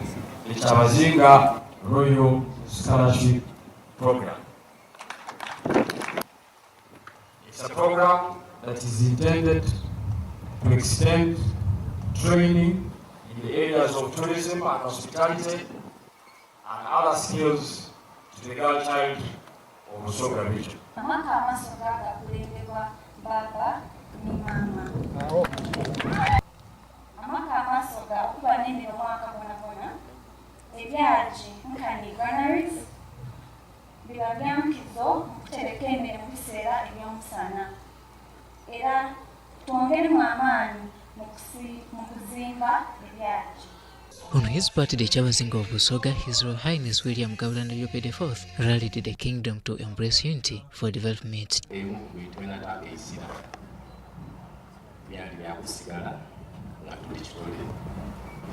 Chabazinga Royal Scholarship Program. It's a program that is intended to extend training in the areas of tourism and hospitality and other skills to the girl child of Busoga region. Amaka amasoga gakulembebwa baba ne mama. Amaka amasoga okuba n'emirimu akabonabona ebyaji nkani granaries biba byankizo okutereka emirimu biseera ebyomusana. era twongeremu amaanyi mu kuzimba ebyagi. On his birthday, Chabazinga of Busoga, His Royal Highness William Gawulanda Yope IV rallied the kingdom to embrace unity for development.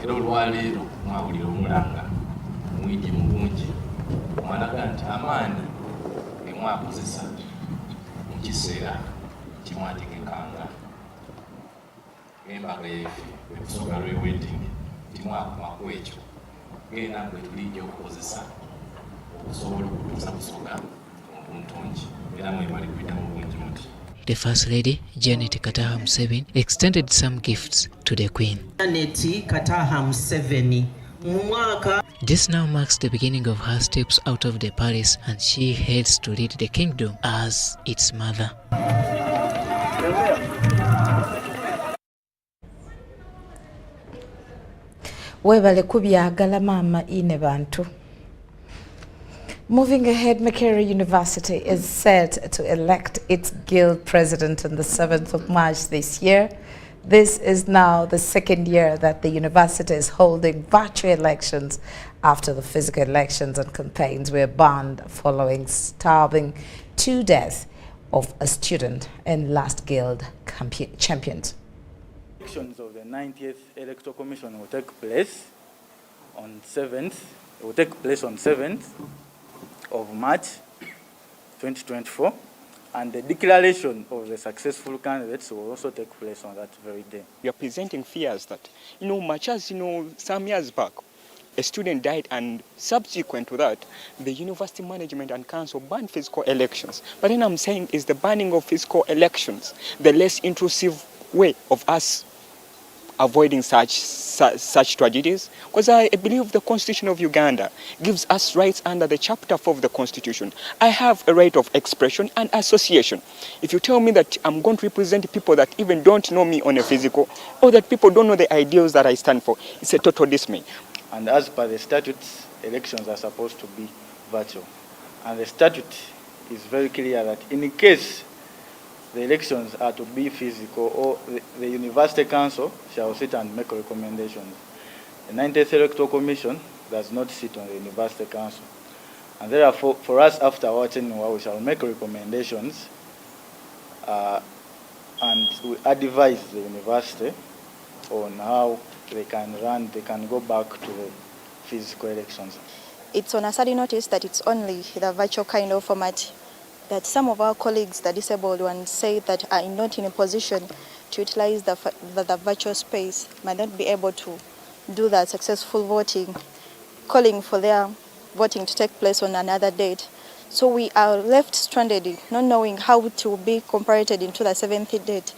Era olwaleero mwawulira omulanga mwigi mulungi mwalaga nti amaanyi ge mwakozesa mu kiseera kimwategekanga embaga yeffe ekusoga lw'ewedding timwakumako ekyo genda gwe tulijja okukozesa okusobola okutuusa Busoga mu buntongi era mwebali kuyita mu bungi muti. The First Lady, Janet Kataha Museveni, extended some gifts to the Queen. This now marks the beginning of her steps out of the palace, and she heads to lead the kingdom as its mother. Webale kubyagala mama ine bantu. Moving ahead, Makerere University is set to elect its guild president on the 7th of March this year. This is now the second year that the university is holding virtual elections after the physical elections and campaigns were banned following starving to death of a student in last guild champions. Elections of the 90th Electoral Commission will take place on 7th. It will take place on 7th of March 2024, and the declaration of the successful candidates will also take place on that very day. We are presenting fears that, much as, some years back, a student died, and subsequent to that, the university management and council banned physical elections. But then I'm saying is the banning of physical elections the less intrusive way of us avoiding such tragedies? Because I believe the Constitution of Uganda gives us rights under the Chapter 4 of the Constitution. I have a right of expression and association. If you tell me that I'm going to represent people that even don't know me on a physical, or that people don't know the ideals that I stand for, it's a total dismay. And as per the statutes, elections are supposed to be virtual. And the statute is very clear that in case the elections are to be physical, or the University Council shall sit and make recommendations. The 90th Electoral Commission does not sit on the University Council. And therefore, for us, after watching, we shall make recommendations and we advise the university on how they can go back to the physical elections. It's on a sudden notice that it's only the virtual kind of format, that some of our colleagues, the disabled ones, say that are not in a position to utilize the virtual space, might not be able to do that successful voting, calling for their voting to take place on another date. So we are left stranded, not knowing how to be comparated into the 7th date.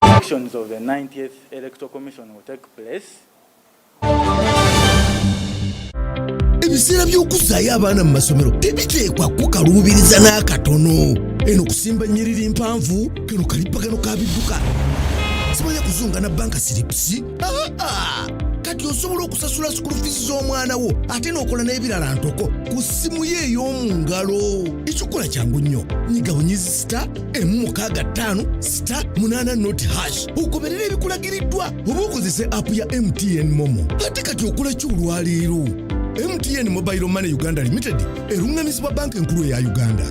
Elections of the 90th Electoral Commission will take place. Ebiseera by'okuzaayo abaana mu masomero tebiteekwa kukaluubiriza n'akatono. Eno kusimba nnyiriri mpanvu, kano kalipagano ka bidduka. Simanyi kuzunga na banka siripsi? Kati osobola okusasula school fees z'omwana wo ate n'okola n'ebirala ntoko ku ssimu ye ey'omu ngalo. Ekikola kyangu nnyo. Nyiga bunyizi *165*8 ogoberera ebikulagiriddwa oba okozese app ya MTN Momo. Ate kati okola ki olwaleero? MTN Mobile Money Uganda Limited erunganisibwa banka enkulu eya Uganda.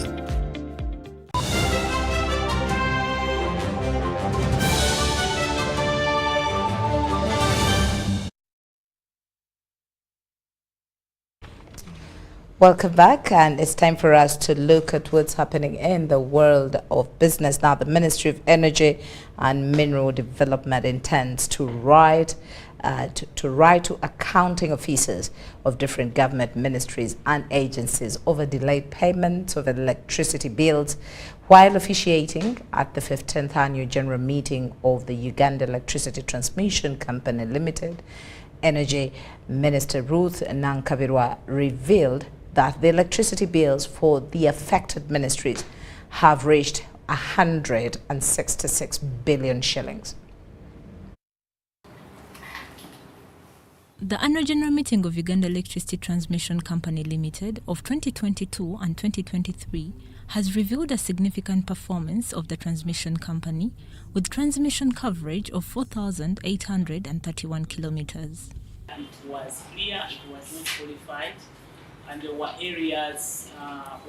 Welcome back, and it's time for us to look at what's happening in the world of business. Now, the Ministry of Energy and Mineral Development intends to write to accounting officers of different government ministries and agencies over delayed payments of electricity bills while officiating at the 15th annual general meeting of the Uganda Electricity Transmission Company Limited. Energy Minister Ruth Nankabirwa revealed that the electricity bills for the affected ministries have reached 166 billion shillings. The annual general meeting of Uganda Electricity Transmission Company Limited of 2022 and 2023 has revealed a significant performance of the transmission company with transmission coverage of 4,831 kilometers. It was clear, it was not qualified, and there were areas of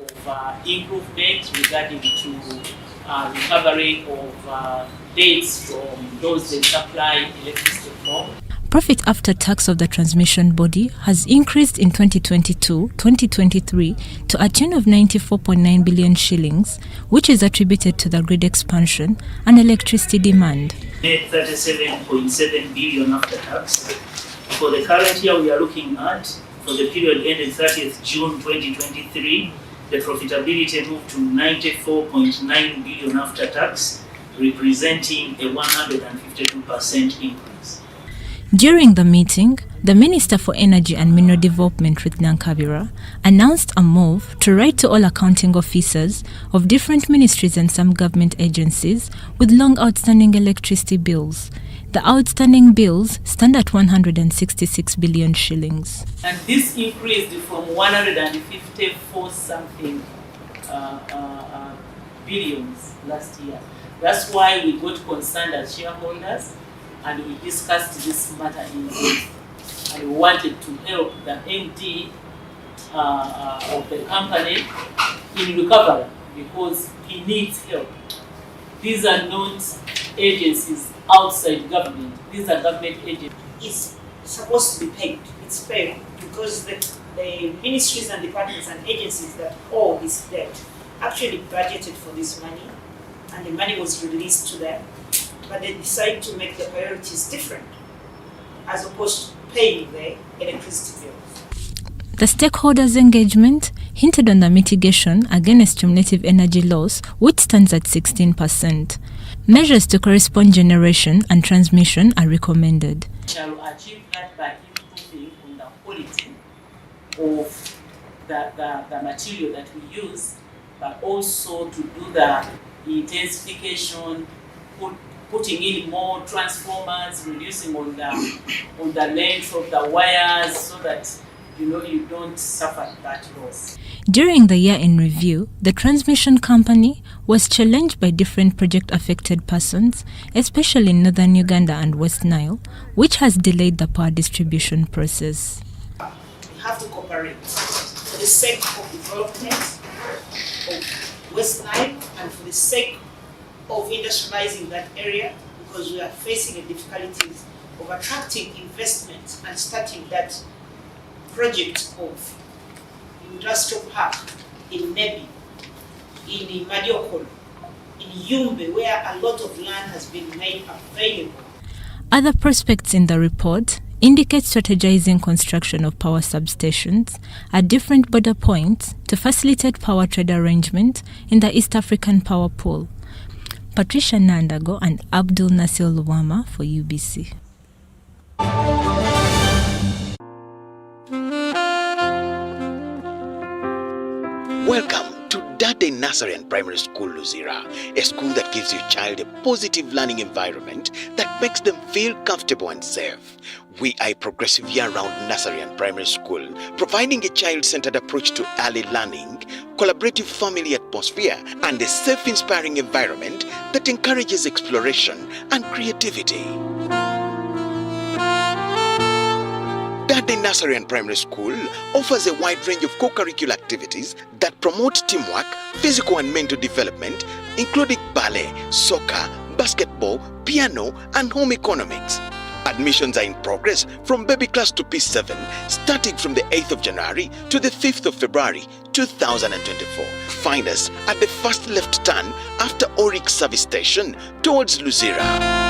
improvement regarding to recovery of dates from those they supply electricity from. Profit after tax of the transmission body has increased in 2022-2023 to a tune of 94.9 billion shillings, which is attributed to the grid expansion and electricity demand. 37.7 billion after tax. For the current year we are looking at, for the period ending 30th June 2023, the profitability moved to 94.9 billion after tax, representing a 152% increase. During the meeting, the Minister for Energy and Mineral Development, Kabira, announced a move to write to all accounting officers of different ministries and some government agencies with long outstanding electricity bills. The outstanding bills stand at 166 billion shillings. And this increased from 154 something billions last year. That's why we got concerned as shareholders and we discussed this matter in depth. And we wanted to help the MD of the company in recovery because he needs help. These are not agencies outside government. These are government agencies. It's supposed to be paid. It's paid because the ministries and departments and agencies that owe this debt actually budgeted for this money and the money was released to them, but they decide to make the priorities different as opposed to paying the electricity bills. The stakeholders' engagement hinted on the mitigation against cumulative energy loss, which stands at 16%. Measures to correspond generation and transmission are recommended. We shall achieve that by improving on the quality of the material that we use, but also to do the intensification, putting in more transformers, reducing on the length of the wires so that you don't suffer that loss. During the year in review, the transmission company was challenged by different project-affected persons, especially in northern Uganda and West Nile, which has delayed the power distribution process. We have to cooperate for the sake of development of West Nile and for the sake of industrializing that area, because we are facing the difficulties of attracting investment and starting that project of industrial park in Nebi, in Madiokolo, in Yumbe, where a lot of land has been made available. Other prospects in the report indicate strategizing construction of power substations at different border points to facilitate power trade arrangement in the East African power pool. Patricia Nandago and Abdul Nasir Luwama for UBC. Welcome to Dade Nazarene Primary School, Luzira, a school that gives your child a positive learning environment that makes them feel comfortable and safe. We are a progressive year-round Nazarene Primary School, providing a child-centered approach to early learning, collaborative family atmosphere, and a safe, inspiring environment that encourages exploration and creativity. Dade Nazarene Primary School offers a wide range of co-curricular activities that promote teamwork, physical and mental development, including ballet, soccer, basketball, piano, and home economics. Admissions are in progress from baby class to P7, starting from the 8th of January to the 5th of February 2024. Find us at the first left turn after Oryx Service Station towards Luzira.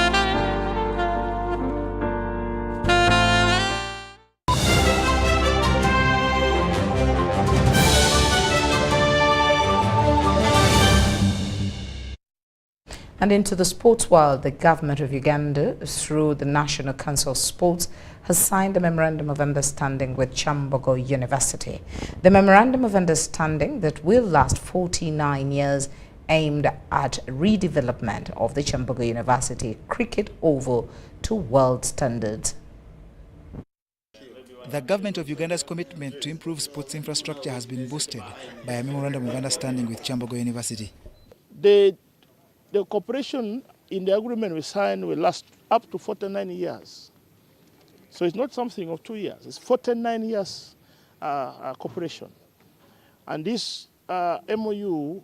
And into the sports world, the government of Uganda, through the National Council of Sports, has signed a Memorandum of Understanding with Kyambogo University. The Memorandum of Understanding that will last 49 years aimed at redevelopment of the Kyambogo University cricket oval to world standards. The government of Uganda's commitment to improve sports infrastructure has been boosted by a memorandum of understanding with Kyambogo University. The cooperation in the agreement we signed will last up to 49 years. So it's not something of 2 years, it's 49 years cooperation. And this MOU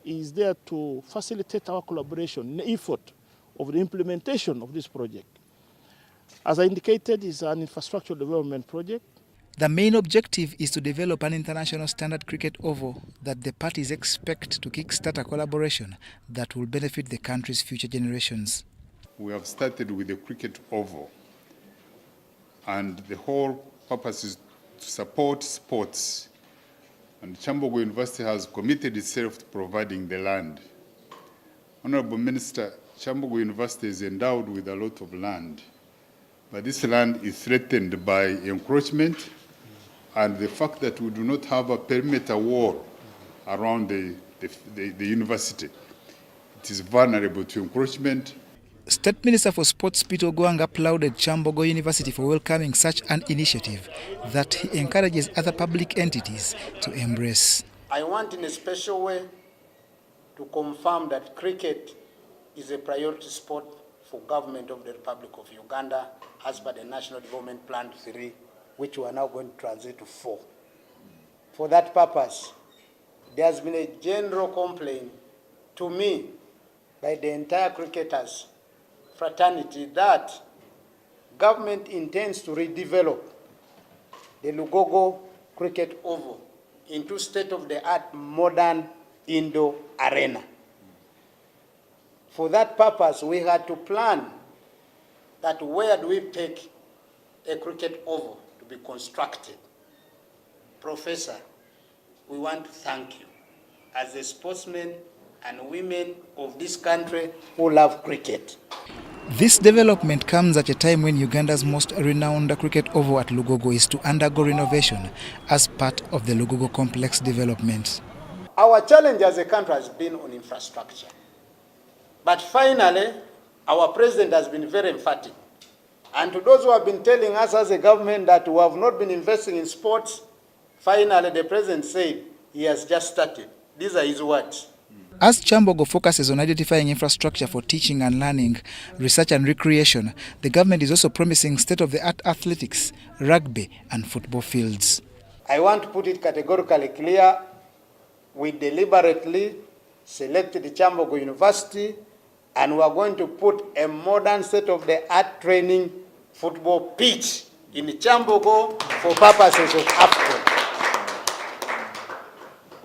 is there to facilitate our collaboration, the effort of the implementation of this project. As I indicated, it's an infrastructure development project. The main objective is to develop an international standard cricket oval that the parties expect to kickstart a collaboration that will benefit the country's future generations. We have started with the cricket oval, and the whole purpose is to support sports. And Kyambogo University has committed itself to providing the land. Honorable Minister, Kyambogo University is endowed with a lot of land, but this land is threatened by encroachment and the fact that we do not have a perimeter wall around the university. It is vulnerable to encroachment. State Minister for Sports Peter Gwanga applauded Kyambogo University for welcoming such an initiative that he encourages other public entities to embrace. I want in a special way to confirm that cricket is a priority sport for government of the Republic of Uganda as per the National Development Plan 3, which we are now going to transit to 4. For that purpose, there has been a general complaint to me by the entire cricketers fraternity that government intends to redevelop the Lugogo Cricket Oval into state-of-the-art modern indoor arena. For that purpose, we had to plan that where do we take a cricket oval to be constructed. Professor, we want to thank you as the sportsmen and women of this country who love cricket. This development comes at a time when Uganda's most renowned cricket oval at Lugogo is to undergo renovation as part of the Lugogo complex development. Our challenge as a country has been on infrastructure. But finally, our president has been very emphatic. And to those who have been telling us as a government that we have not been investing in sports, finally the president said he has just started. These are his words. As Kyambogo focuses on identifying infrastructure for teaching and learning, research and recreation, the government is also promising state-of-the-art athletics, rugby and football fields. I want to put it categorically clear, we deliberately selected Kyambogo University and we are going to put a modern state-of-the-art training football pitch in Kyambogo for purposes of AFCON.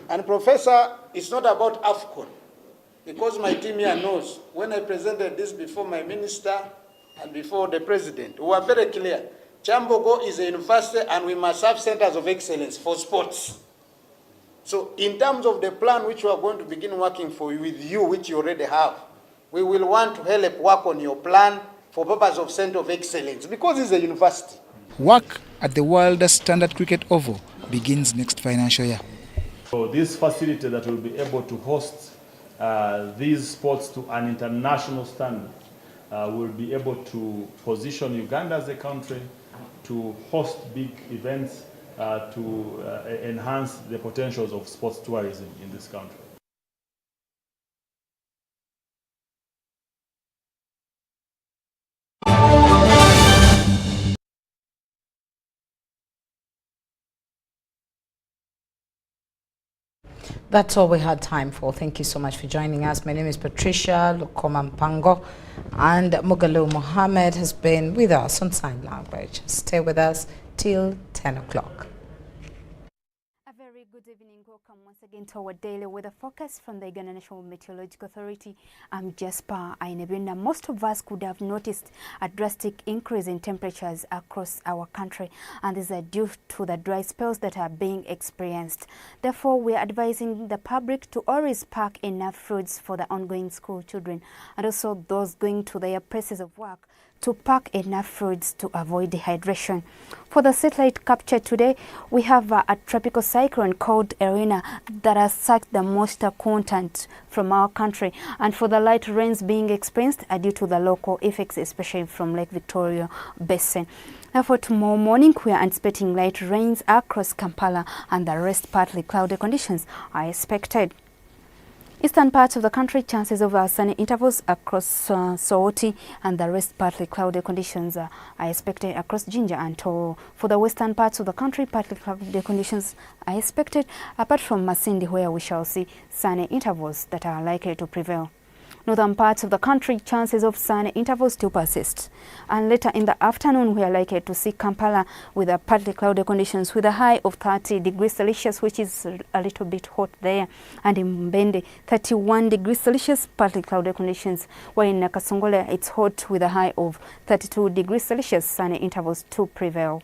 And Professor, it's not about AFCON, because my team here knows, when I presented this before my minister and before the president, we were very clear. Kyambogo is a university and we must have centers of excellence for sports. So in terms of the plan which we are going to begin working for with you, which you already have, we will want to help work on your plan for purpose of center of excellence, because it's a university. Work at the World Standard Cricket Oval begins next financial year. So this facility that will be able to host these sports to an international standard will be able to position Uganda as a country to host big events to enhance the potentials of sports tourism in this country. That's all we had time for. Thank you so much for joining us. My name is Patricia Lukoma, and Mugalu Mohammed has been with us on sign language. Stay with us till 10 o'clock. Good evening. Welcome once again to our daily weather forecast from the Uganda National Meteorological Authority. I'm Jasper Ainebinda. Most of us could have noticed a drastic increase in temperatures across our country, and these are due to the dry spells that are being experienced. Therefore, we are advising the public to always pack enough fruits for the ongoing school children, and also those going to their places of work to pack enough fruits to avoid dehydration. For the satellite capture today, we have a tropical cyclone called cold arena that has sucked the moisture content from our country, and for the light rains being experienced are due to the local effects, especially from Lake Victoria Basin. Therefore, tomorrow morning we are anticipating light rains across Kampala, and the rest partly cloudy conditions are expected. Eastern parts of the country, chances of sunny intervals across Sooti, and the rest partly cloudy conditions are expected across Jinja and Toro. For the western parts of the country, partly cloudy conditions are expected, apart from Masindi, where we shall see sunny intervals that are likely to prevail. Northern parts of the country, chances of sunny intervals to persist. And later in the afternoon, we are likely to see Kampala with a partly cloudy conditions with a high of 30 degrees Celsius, which is a little bit hot there. And in Mbende, 31 degrees Celsius, partly cloudy conditions. While in Nakasongole, it's hot with a high of 32 degrees Celsius, sunny intervals to prevail.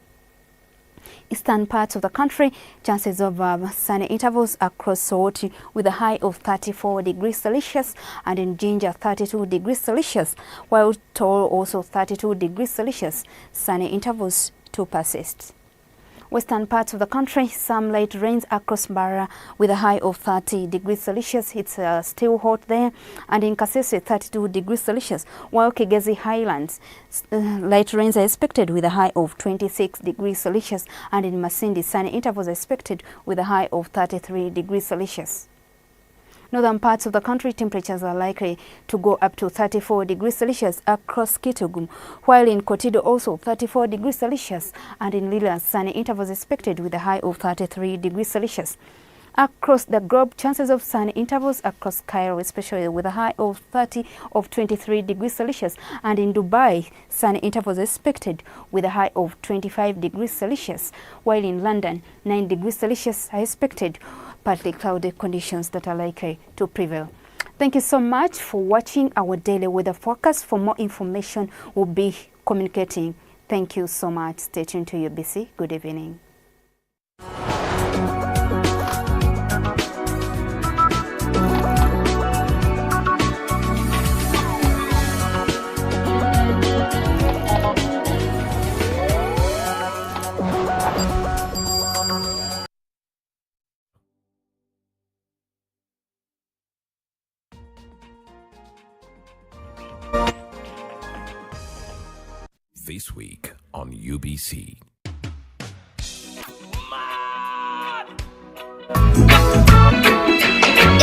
Eastern parts of the country, chances of sunny intervals across Sooti with a high of 34 degrees Celsius, and in Jinja 32 degrees Celsius, while Toro also 32 degrees Celsius, sunny intervals to persist. Western parts of the country, some light rains across Barra with a high of 30 degrees Celsius. It's still hot there. And in Kasese, 32 degrees Celsius. While Kigezi Highlands, light rains are expected with a high of 26 degrees Celsius. And in Masindi, sunny intervals are expected with a high of 33 degrees Celsius. Northern parts of the country, temperatures are likely to go up to 34 degrees Celsius across Kitugum, while in Kotido also 34 degrees Celsius, and in Lila, sunny intervals expected with a high of 33 degrees Celsius. Across the globe, chances of sunny intervals across Cairo, especially with a high of 23 degrees Celsius, and in Dubai, sunny intervals expected with a high of 25 degrees Celsius, while in London, 9 degrees Celsius are expected, partly cloudy conditions that are likely to prevail. Thank you so much for watching our daily weather forecast. For more information, we'll be communicating. Thank you so much. Stay tuned to UBC. Good evening. This week on UBC.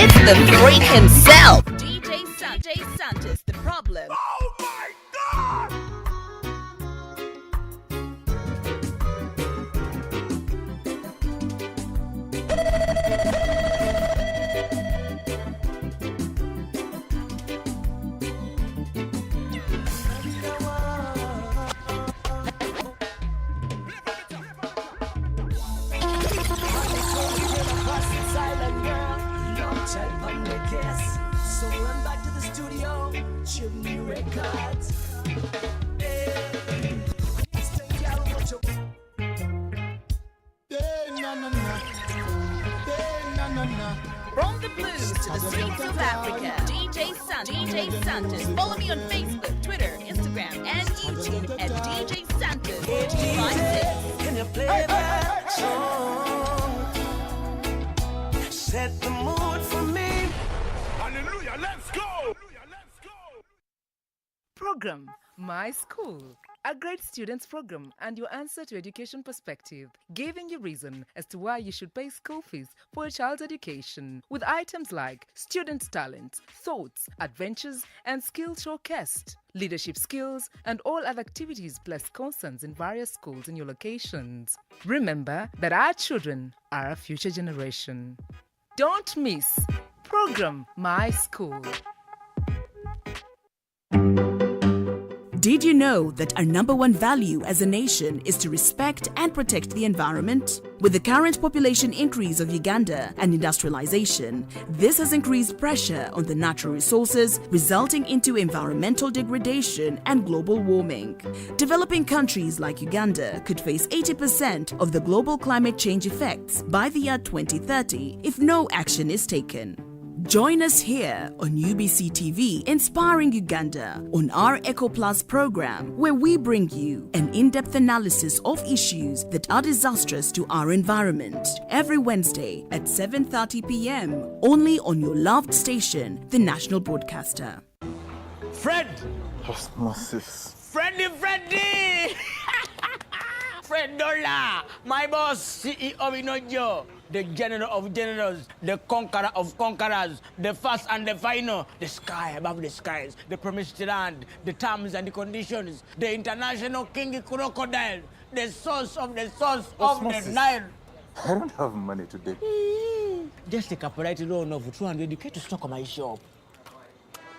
It's the freak himself, DJ Santos, the problem. Oh my God! So run back to the studio, Chimney Records. From the blues to the streets of Africa, DJ Santos. Follow me on Facebook, Twitter, Instagram, and YouTube at DJ Santos. Can you play that song? Set the mood for me. Hallelujah, let's go! Program My School, a great students program and your answer to education perspective, giving you reason as to why you should pay school fees for a child's education, with items like students' talents, thoughts, adventures, and skills showcased, leadership skills, and all other activities plus concerns in various schools in your locations. Remember that our children are our future generation. Don't miss Program My School. Did you know that our #1 value as a nation is to respect and protect the environment? With the current population increase of Uganda and industrialization, this has increased pressure on the natural resources, resulting into environmental degradation and global warming. Developing countries like Uganda could face 80% of the global climate change effects by the year 2030 if no action is taken. Join us here on UBC TV, Inspiring Uganda, on our Echo Plus program, where we bring you an in-depth analysis of issues that are disastrous to our environment. Every Wednesday at 7:30 p.m. only on your loved station, the National Broadcaster. Fred! Osmosis. Freddy! Fred Dollar, my boss, CEO Inojo, the general of generals, the conqueror of conquerors, the first and the final, the sky above the skies, the promised land, the terms and the conditions, the international king crocodile, the source of the Nile. I don't have money today. Just take a polite loan of 200k to stock on my shop.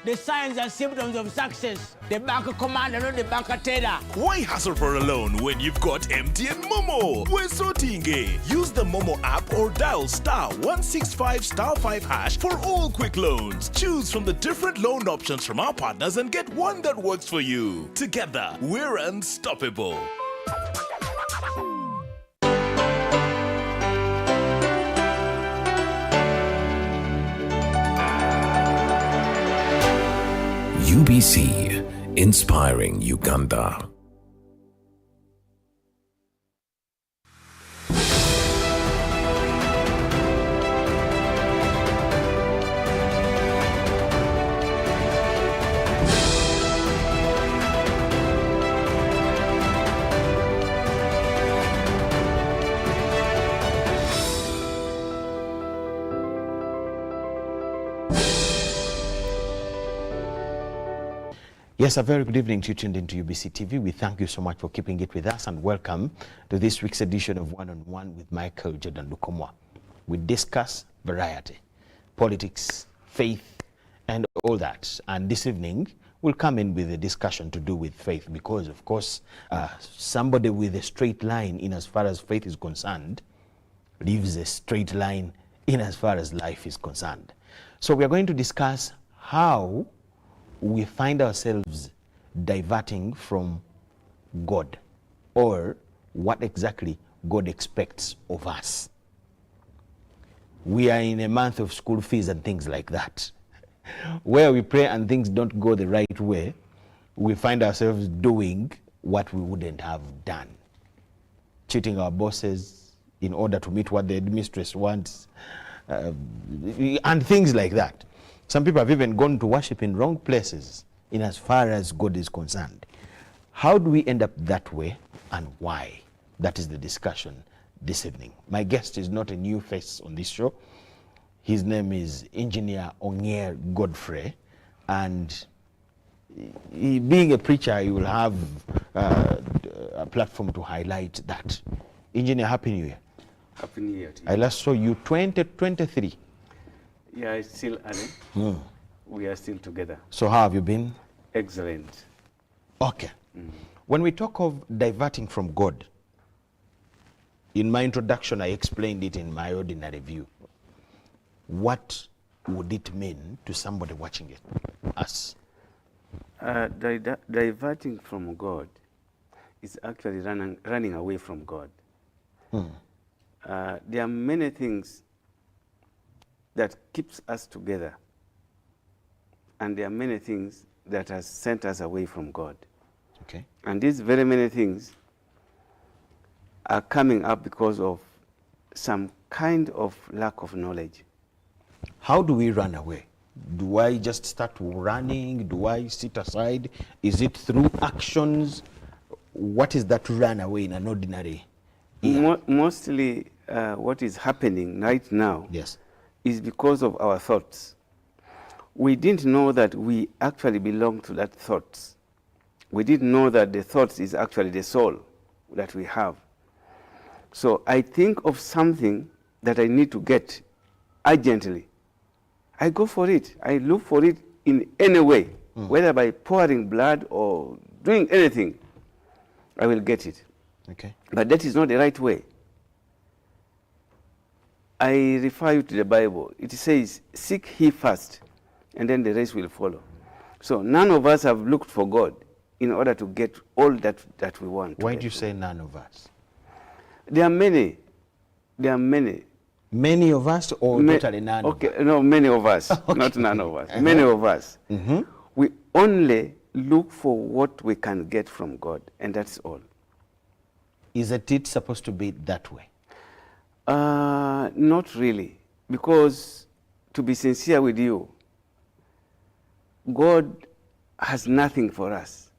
The signs and symptoms of success. The bank commander, not the bank teller. Why hassle for a loan when you've got MTN Momo? We're sorting. Use the Momo app or dial *165*5# for all quick loans. Choose from the different loan options from our partners and get one that works for you. Together, we're unstoppable. UBC, Inspiring Uganda. Yes, a very good evening to you tuned into UBC TV. We thank you so much for keeping it with us and welcome to this week's edition of One-on-One with Michael Jordan Lukoma. We discuss variety, politics, faith, and all that. And this evening, we'll come in with a discussion to do with faith because, of course, somebody with a straight line in as far as faith is concerned lives a straight line in as far as life is concerned. So we are going to discuss how we find ourselves diverting from God, or what exactly God expects of us. We are in a month of school fees and things like that, where we pray and things don't go the right way. We find ourselves doing what we wouldn't have done, cheating our bosses in order to meet what the mistress wants, and things like that. Some people have even gone to worship in wrong places in as far as God is concerned. How do we end up that way and why? That is the discussion this evening. My guest is not a new face on this show. His name is Engineer Ong'er Godfrey, and he, being a preacher, he will have a platform to highlight that. Engineer, Happy New Year. Happy New Year to you. I last saw you 2023. Yeah, it's still early. We are still together. So how have you been? Excellent. Okay. When we talk of diverting from God, in my introduction, I explained it in my ordinary view. What would it mean to somebody watching it? Us. Diverting from God is actually running away from God. There are many things that keeps us together, and there are many things that has sent us away from God. Okay. And these very many things are coming up because of some kind of lack of knowledge. How do we run away? Do I just start running? Do I sit aside? Is it through actions? What is that run away in an ordinary year? Mostly what is happening right now is because of our thoughts. We didn't know that we actually belong to that thoughts. We didn't know that the thoughts is actually the soul that we have. So I think of something that I need to get urgently. I go for it. I look for it in any way, whether by pouring blood or doing anything, I will get it. Okay. But that is not the right way. I refer you to the Bible. It says, seek ye first, and then the rest will follow. So none of us have looked for God in order to get all that we want. Why do you say none of us? There are many. There are many. Many of us or totally none? Okay, no, many of us, not none of us. Many of us. We only look for what we can get from God, and that's all. Isn't it supposed to be that way? Not really, because to be sincere with you, God has nothing for us.